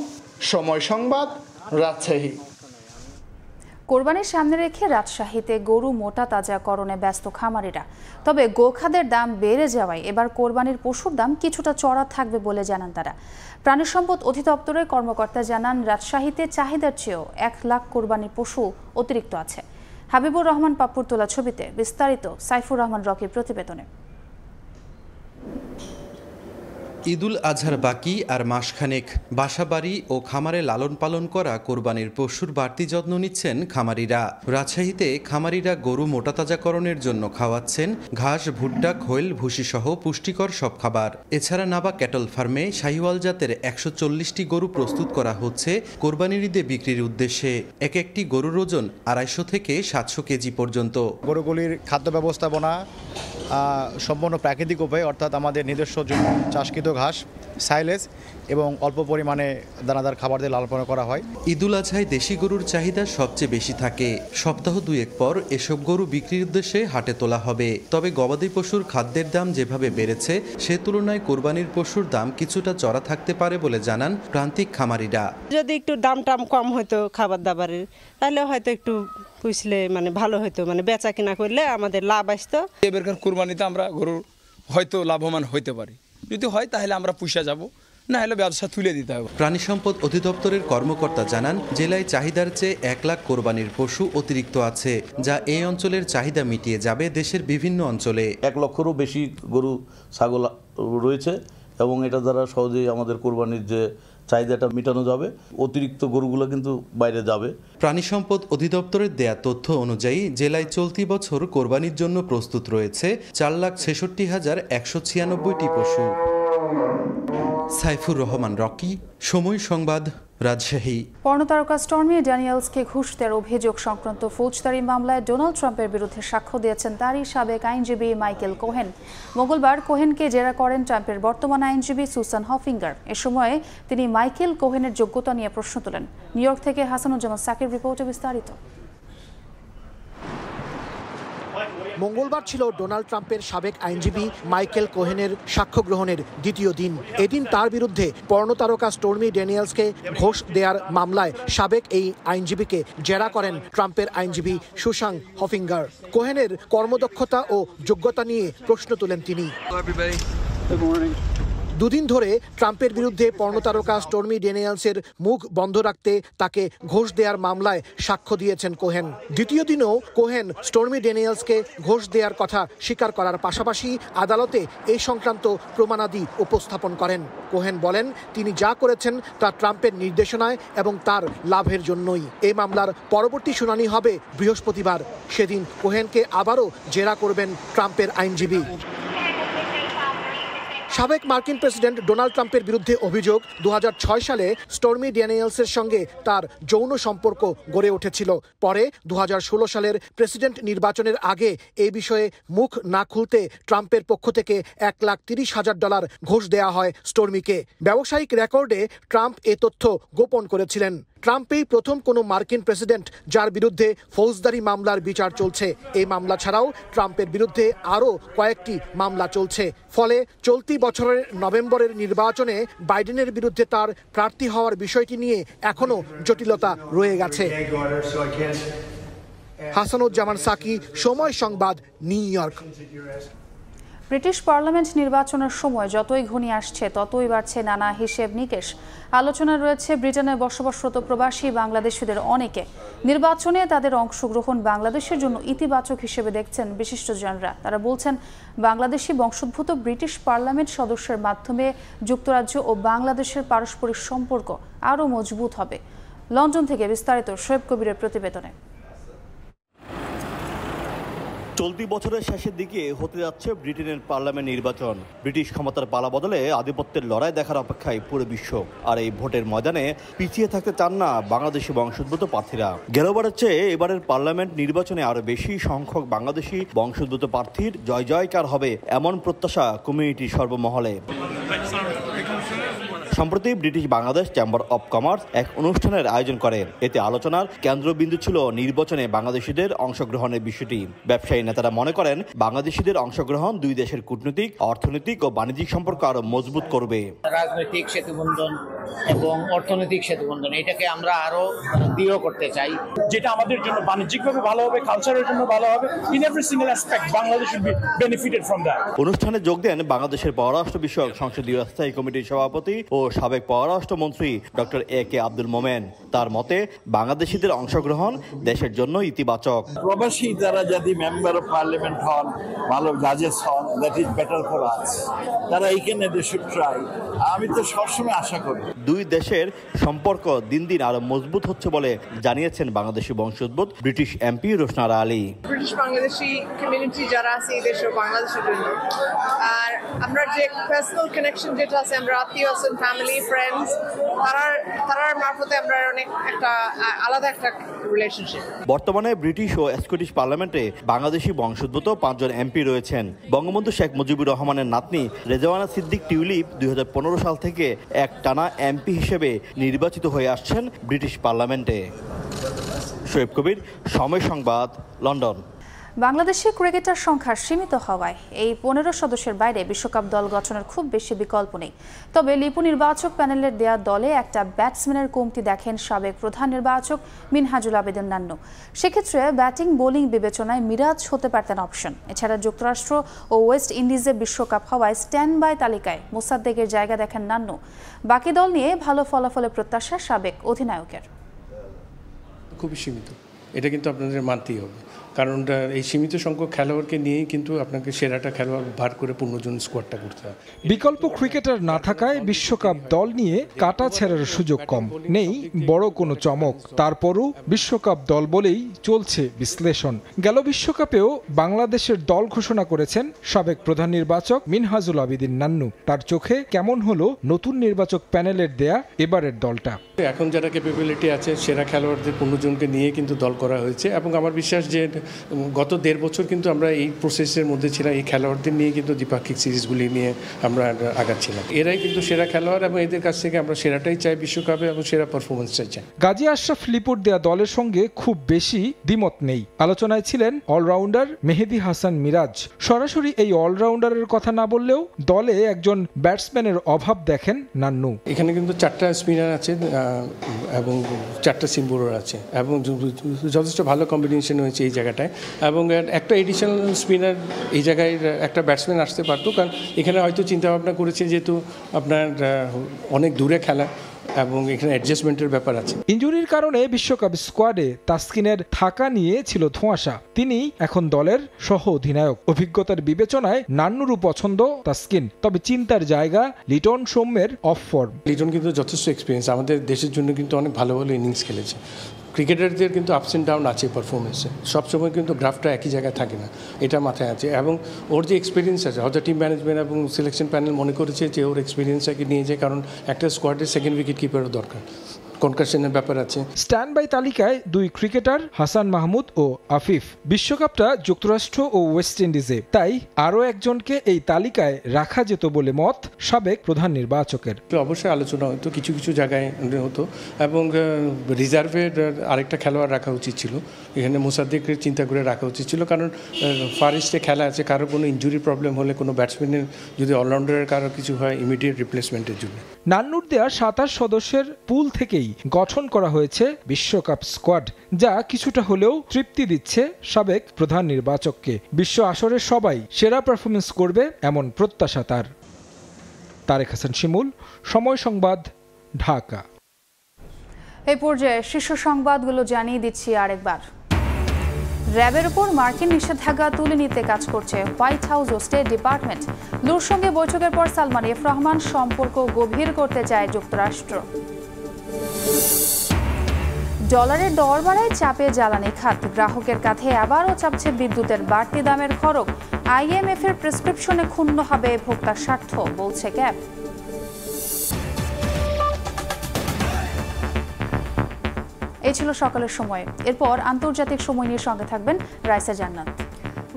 সময় সংবাদ, রাজশাহী। কোরবানির সামনে রেখে রাজশাহীতে গরু মোটা তাজাকরণে ব্যস্ত খামারিরা। তবে গোখাদ্যের দাম বেড়ে যাওয়ায় এবার কোরবানির পশুর দাম কিছুটা চড়া থাকবে বলে জানান তারা। প্রাণী সম্পদ অধিদপ্তরের কর্মকর্তা জানান, রাজশাহীতে চাহিদার চেয়েও 1 লাখ কোরবানির পশু অতিরিক্ত আছে। হাবিবুর রহমান পাপ্পুর তোলা ছবিতে বিস্তারিত সাইফুর রহমান রকির প্রতিবেদনে। ঈদুল আজহার বাকি আর মাসখানেক। বাসাবাড়ি ও খামারে লালন পালন করা কোরবানির পশুর বাড়তি যত্ন নিচ্ছেন খামারিরা। রাজশাহীতে খামারিরা গরু মোটাতাজাকরণের জন্য খাওয়াচ্ছেন ঘাস, ভুট্টা, খৈল, ভুসিসহ পুষ্টিকর সব খাবার। এছাড়া নাবা ক্যাটল ফার্মে শাহিওয়াল জাতের 140টি গরু প্রস্তুত করা হচ্ছে কোরবানির ঈদে বিক্রির উদ্দেশ্যে। একটি গরুর ওজন 250 থেকে 700 কেজি পর্যন্ত। গরুগুলির খাদ্য ব্যবস্থাপনা সম্পূর্ণ প্রাকৃতিক উপায়ে, অর্থাৎ আমাদের নিজস্ব চাষকৃত ঘাস, সাইলেজ এবং অল্প পরিমাণে দানাদার খাবার দিয়ে লালন পালন করা হয়। ঈদুল আজহায় দেশি গরুর চাহিদা সবচেয়ে বেশি থাকে। সপ্তাহ 2-1 পর এসব গরু বিক্রির উদ্দেশ্যে হাটে তোলা হবে। তবে গবাদি পশুর খাদ্যের দাম যেভাবে বেড়েছে সে তুলনায় কোরবানির পশুর দাম কিছুটা চড়া থাকতে পারে বলে জানান প্রান্তিক খামারিরা। যদি একটু দাম কম হতো খাবার দাবারের, তাহলে হয়তো একটু পুষলে ভালো হতো, বেচা কিনা করলে আমাদের লাভ আসতো। এবারকার কোরবানিতে আমরা গরুর হয়তো লাভবান হইতে পারি, যদি হয় তাহলে আমরা পুষা যাব, না হলে ব্যবসা তুলে দিতে হবে। প্রাণী সম্পদ অধিদপ্তরের কর্মকর্তা জানান, জেলায় চাহিদার চেয়ে 1 লাখ কোরবানির পশু অতিরিক্ত আছে, যা এই অঞ্চলের চাহিদা মিটিয়ে যাবে দেশের বিভিন্ন অঞ্চলে। 1 লক্ষেরও বেশি গরু ছাগল রয়েছে এবং এটা দ্বারা সহজেই আমাদের কোরবানির যে চাহিদাটা মেটানো যাবে। অতিরিক্ত গরুগুলো কিন্তু বাইরে যাবে। প্রাণী সম্পদ অধিদপ্তরের দেয়া তথ্য অনুযায়ী জেলায় চলতি বছর কোরবানির জন্য প্রস্তুত রয়েছে 4,66,196টি পশু। সাইফুর রহমান রকি, সময় সংবাদ, রাজশাহী। পর্নোতারকা স্টর্মি ড্যানিয়েলসকে ঘুষ দেওয়ার অভিযোগ সংক্রান্ত ফৌজদারি মামলায় ডোনাল্ড ট্রাম্পের বিরুদ্ধে সাক্ষ্য দিয়েছেন তারই সাবেক আইনজীবী মাইকেল কোহেন। মঙ্গলবার কোহেনকে জেরা করেন ট্রাম্পের বর্তমান আইনজীবী সুসান হফিঙ্গার। এ সময় তিনি মাইকেল কোহেনের যোগ্যতা নিয়ে প্রশ্ন তোলেন। নিউ ইয়র্ক থেকে হাসানুজ্জামান সাকির রিপোর্টে বিস্তারিত। মঙ্গলবার ছিল ডোনাল্ড ট্রাম্পের সাবেক আইনজীবী মাইকেল কোহেনের সাক্ষ্য গ্রহণের দ্বিতীয় দিন। এদিন তার বিরুদ্ধে পর্নোতারকা স্টর্মি ড্যানিয়েলসকে ঘুষ দেওয়ার মামলায় সাবেক এই আইনজীবীকে জেরা করেন ট্রাম্পের আইনজীবী সুসান হফিঙ্গার। কোহেনের কর্মদক্ষতা ও যোগ্যতা নিয়ে প্রশ্ন তোলেন তিনি। দুদিন ধরে ট্রাম্পের বিরুদ্ধে পর্নোতারকা স্টর্মি ড্যানিয়েলসের মুখ বন্ধ রাখতে তাকে ঘোষ দেওয়ার মামলায় সাক্ষ্য দিয়েছেন কোহেন। দ্বিতীয় দিনও কোহেন স্টর্মি ড্যানিয়েলসকে ঘোষ দেওয়ার কথা স্বীকার করার পাশাপাশি আদালতে এই সংক্রান্ত প্রমাণাদি উপস্থাপন করেন। কোহেন বলেন তিনি যা করেছেন তা ট্রাম্পের নির্দেশনায় এবং তার লাভের জন্যই। এই মামলার পরবর্তী শুনানি হবে বৃহস্পতিবার। সেদিন কোহেনকে আবারও জেরা করবেন ট্রাম্পের আইনজীবী। সাবেক মার্কিন প্রেসিডেন্ট ডোনাল্ড ট্রাম্পের বিরুদ্ধে অভিযোগ 2006 সালে স্টর্মি ড্যানিয়েলসের সঙ্গে তার যৌন সম্পর্ক গড়ে উঠেছিল। পরে 2016 সালের প্রেসিডেন্ট নির্বাচনের আগে এই বিষয়ে মুখ না খুলতে ট্রাম্পের পক্ষ থেকে $1,30,000 ঘোষ দেওয়া হয় স্টর্মিকে। ব্যবসায়িক রেকর্ডে ট্রাম্প এ তথ্য গোপন করেছিলেন। ট্রাম্পই প্রথম কোনো মার্কিন প্রেসিডেন্ট যার বিরুদ্ধে ফৌজদারি মামলার বিচার চলছে। এই মামলা ছাড়াও ট্রাম্পের বিরুদ্ধে আরও কয়েকটি মামলা চলছে। ফলে চলতি বছরের নভেম্বরের নির্বাচনে বাইডেনের বিরুদ্ধে তার প্রার্থী হওয়ার বিষয়টি নিয়ে এখনও জটিলতা রয়ে গেছে। হাসানুজ্জামান সাকি, সময় সংবাদ, নিউ ইয়র্ক। ব্রিটিশ পার্লামেন্ট নির্বাচনের সময় যতই ঘনিয়ে আসছে ততই বাড়ছে নানা হিসেব নিকেশ। আলোচনায় রয়েছে ব্রিটেনে বসবাসরত প্রবাসী বাংলাদেশিদের অনেকে। নির্বাচনে তাদের অংশগ্রহণ বাংলাদেশের জন্য ইতিবাচক হিসেবে দেখছেন বিশিষ্টজনরা। তারা বলছেন বাংলাদেশি বংশোদ্ভূত ব্রিটিশ পার্লামেন্ট সদস্যের মাধ্যমে যুক্তরাজ্য ও বাংলাদেশের পারস্পরিক সম্পর্ক আরও মজবুত হবে। লন্ডন থেকে বিস্তারিত শোয়েব কবিরের প্রতিবেদনে। চলতি বছরের শেষের দিকে হতে যাচ্ছে ব্রিটেনের পার্লামেন্ট নির্বাচন। ব্রিটিশ ক্ষমতার পালা বদলে আধিপত্যের লড়াই দেখার অপেক্ষায় পুরো বিশ্ব। আর এই ভোটের ময়দানে পিছিয়ে থাকতে চান না বাংলাদেশি বংশোদ্ভূত প্রার্থীরা। গেলবারের চেয়ে এবারের পার্লামেন্ট নির্বাচনে আরো বেশি সংখ্যক বাংলাদেশি বংশোদ্ভূত প্রার্থীর জয় জয়কার হবে এমন প্রত্যাশা কমিউনিটির সর্বমহলে। সম্প্রতি British Bangladesh chamber of commerce এক অনুষ্ঠানের আয়োজন করে। এতে আলোচনার কেন্দ্রবিন্দু ছিল নির্বাচনে বাংলাদেশিদের অংশগ্রহণের বিষয়টি। ব্যবসায়ী নেতারা মনে করেন বাংলাদেশিদের অংশগ্রহণ দুই দেশের কূটনৈতিক, অর্থনৈতিক ও বাণিজ্যিক সম্পর্ক আরো মজবুত করবে। রাজনৈতিক সেতুবন্ধন এবং অর্থনৈতিক সেতুবন্ধন এটাকে আমরা আরো দৃঢ় করতে চাই, যেটা আমাদের জন্য বাণিজ্যিকভাবে ভালো হবে, কালচারের জন্য ভালো হবে। In every single aspect Bangladesh will be benefited from that. অনুষ্ঠানে যোগ দেন বাংলাদেশের পররাষ্ট্র বিষয়ক সংসদীয় স্থায়ী কমিটির সভাপতি ও সাবেক পররাষ্ট্রমন্ত্রী ডক্টর AK আব্দুল মোমেন। তার মতে বাংলাদেশিদের অংশগ্রহণ দেশের জন্য ইতিবাচক। প্রবাসী তারা যদি মেম্বার অফ পার্লামেন্ট হন, ভালো জাজেস হন, that is better for us. তারা এইখানে দে শুড ট্রাই। আমি তো সবসময় আশা করি দুই দেশের সম্পর্ক দিন দিন আরো মজবুত হচ্ছে বলে জানিয়েছেন বাংলাদেশি বংশোদ্ভূত British MP Roshanara Ali. British Bangladeshi community যারা আছে এই দেশে বাংলাদেশের জন্য, আর আমরা যে পার্সোনাল কানেকশন যেটা আছে, আমরা আত্মীয় আছেন, ফ্যামিলি, ফ্রেন্ডস, তারার মারফতে আমরা অনেক একটা আলাদা একটা রিলেশনশিপ। বর্তমানে ব্রিটিশ ও স্কটিশ পার্লামেন্টে বাংলাদেশি বংশোদ্ভূত 5 জন MP রয়েছেন। বঙ্গবন্ধু শেখ মুজিবুর রহমানের নাতনি রেজওয়ানা সিদ্দিক টিউলিপ 2015 সাল থেকে একটানা MP হিসেবে নির্বাচিত হয়ে আসছেন ব্রিটিশ পার্লামেন্টে। শোয়েব কবির, সময় সংবাদ, লন্ডন। বাংলাদেশে ক্রিকেটার সংখ্যা সীমিত হওয়ায় এই 15 সদস্যের বাইরে বিশ্বকাপ দল গঠনের খুব বেশি বিকল্প নেই। তবে লিপু নির্বাচক প্যানেলের দেয়া দলে একটা ব্যাটসম্যানের কমতি দেখেন সাবেক প্রধান নির্বাচক মিনহাজুল আবেদিন নান্নু। সেক্ষেত্রে ব্যাটিং বোলিং বিবেচনায় মিরাজ হতে পারতেন অপশন। এছাড়া যুক্তরাষ্ট্র ও ওয়েস্ট ইন্ডিজে বিশ্বকাপ হওয়ায় স্ট্যান্ড বাই তালিকায় মোসাদ্দেকের জায়গা দেখেন নান্নু। বাকি দল নিয়ে ভালো ফলাফলের প্রত্যাশা সাবেক অধিনায়কের। খুবই সীমিত, এটা কিন্তু আপনাদের মানতেই হবে, কারণ এই সীমিত সংখ্যক খেলোয়াড়কে নিয়েই কিন্তু আপনাকে সেরাটা খেলোয়াড় ভার করে পূর্ণজন স্কোয়াডটা করতে হয়। বিকল্প ক্রিকেটার না থাকায় বিশ্বকাপ দল নিয়ে কাটা ছেঁড়ার সুযোগ কম, নেই বড় কোনো চমক। তারপরও বিশ্বকাপ দল বলেই চলছে বিশ্লেষণ। গেল বিশ্বকাপেও বাংলাদেশের দল ঘোষণা করেছেন সাবেক প্রধান নির্বাচক মিনহাজুল আবেদিন নান্নু। তার চোখে কেমন হলো নতুন নির্বাচক প্যানেলের দেয়া এবারের দলটা? এখন যারা ক্যাপাবিলিটি আছে সেরা খেলোয়াড়দের পূর্ণজনকে নিয়ে কিন্তু দল করা হয়েছে, এবং আমার বিশ্বাস যে গত 1.5 বছর কিন্তু আমরা এই প্রসেসের মধ্যে ছিলাম। এই খেলোয়াড়দের নিয়ে কিন্তু দ্বিপাক্ষিক সিরিজগুলি নিয়ে আমরা আগাচ্ছিলাম। এরাই কিন্তু সেরা খেলোয়াড়, এবং এদের কাছ থেকে আমরা সেরাটাই চাই বিশ্বকাপে, এবং সেরা পারফরমেন্সটাই চাই। গাজী আশরাফ লিপুর দেয়া দলের সঙ্গে খুব বেশি দ্বিমত নেই। আলোচনায় ছিলেন অলরাউন্ডার মেহেদী হাসান মিরাজ। সরাসরি এই অলরাউন্ডারের কথা না বললেও দলে একজন ব্যাটসম্যানের অভাব দেখেন নান্নু। এখানে কিন্তু 4টা স্পিনার আছে এবং 4টা সিম বোলার আছে, এবং যথেষ্ট ভালো কম্বিনেশন হয়েছে এই জায়গাটা। জায়গাটায়, এবং একটা এডিশনাল স্পিনার এই জায়গায় একটা ব্যাটসম্যান আসতে পারতো, কারণ এখানে হয়তো চিন্তাভাবনা করেছে যেহেতু আপনার অনেক দূরে খেলা এবং এখানে অ্যাডজাস্টমেন্টের ব্যাপার আছে। ইনজুরির কারণে বিশ্বকাপ স্কোয়াডে তাসকিনের থাকা নিয়ে ছিল ধোঁয়াশা। তিনি এখন দলের সহ অধিনায়ক। অভিজ্ঞতার বিবেচনায় নান্নুরও পছন্দ তাসকিন, তবে চিন্তার জায়গা লিটন সৌম্যের অফ ফর্ম। লিটন কিন্তু যথেষ্ট এক্সপিরিয়েন্স, আমাদের দেশের জন্য কিন্তু অনেক ভালো ভালো ইনিংস খেলেছে। ক্রিকেটারদের কিন্তু আপস অ্যান্ড ডাউন আছে পারফরমেন্সে, সবসময় কিন্তু গ্রাফটা একই জায়গায় থাকে না, এটা মাথায় আছে। এবং ওর যে এক্সপিরিয়েন্স আছে, হয়তো টিম ম্যানেজমেন্ট এবং সিলেকশন প্যানেল মনে করেছে যে ওর এক্সপিরিয়েন্সটাকে নিয়ে যায়, কারণ একটা স্কোয়াডের সেকেন্ড উইকেট কিপারও দরকার, কনকাশনের ব্যাপার আছে। স্ট্যান্ড বাই তালিকায় 2 ক্রিকেটার হাসান মাহমুদ ও আফিফ। বিশ্বকাপটা যুক্তরাষ্ট্র ও ওয়েস্ট ইন্ডিজে, তাই আরও একজনকে এই তালিকায় রাখা যেত বলে মত সাবেক প্রধান নির্বাচকের। অবশ্যই আলোচনা হতো, কিছু কিছু জায়গায় হতো, এবং রিজার্ভের আরেকটা খেলোয়াড় রাখা উচিত ছিল, এখানে মোসাদ্দেককে চিন্তা করে রাখা উচিত ছিল, কারণ ফার ইস্টে খেলা আছে, কারো কোনো ইনজুরি প্রবলেম হলে, কোনো ব্যাটসম্যানের যদি অলরাউন্ডারের কারো কিছু হয়, ইমিডিয়েট রিপ্লেসমেন্টের জন্য। নান্নুর দেয়া 27 সদস্যের পুল থেকেই গঠন করা হয়েছে বিশ্বকাপ স্কোয়াড, যা কিছুটা হলেও তৃপ্তি দিচ্ছে সাবেক প্রধান নির্বাচককে। বিশ্ব আসরে সবাই সেরা পারফরমেন্স করবে এমন প্রত্যাশা তার। তারেক হাসান শিমুল, সময় সংবাদ, ঢাকা। এই পর্যায়ে শীর্ষ সংবাদগুলো জানিয়ে দিচ্ছি আরেকবার। র্যাবের উপর মার্কিন নিষেধাজ্ঞা তুলে নিতে কাজ করছে হোয়াইট হাউস ও স্টেট ডিপার্টমেন্ট। লুর সঙ্গে বৈঠকের পর সালমান এফ রহমান সম্পর্ক গভীর করতে চায় যুক্তরাষ্ট্র। ডলারের দর বাড়ায় চাপে জ্বালানি খাত, গ্রাহকের কাঁধে আবারও চাপছে বিদ্যুতের বাড়তি দামের খরচ। IMF এর প্রেসক্রিপশনে ক্ষুণ্ণ হবে ভোক্তার স্বার্থ, বলছে ক্যাব। এই ছিল সকালের সময়। এরপর আন্তর্জাতিক সময় নিয়ে সঙ্গে থাকবেন রাইসা জান্নাত।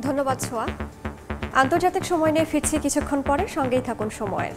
ধন্যবাদ ছোয়া। আন্তর্জাতিক সময় নিয়ে ফিরছি কিছুক্ষণ পরে, সঙ্গেই থাকুন সময়ের।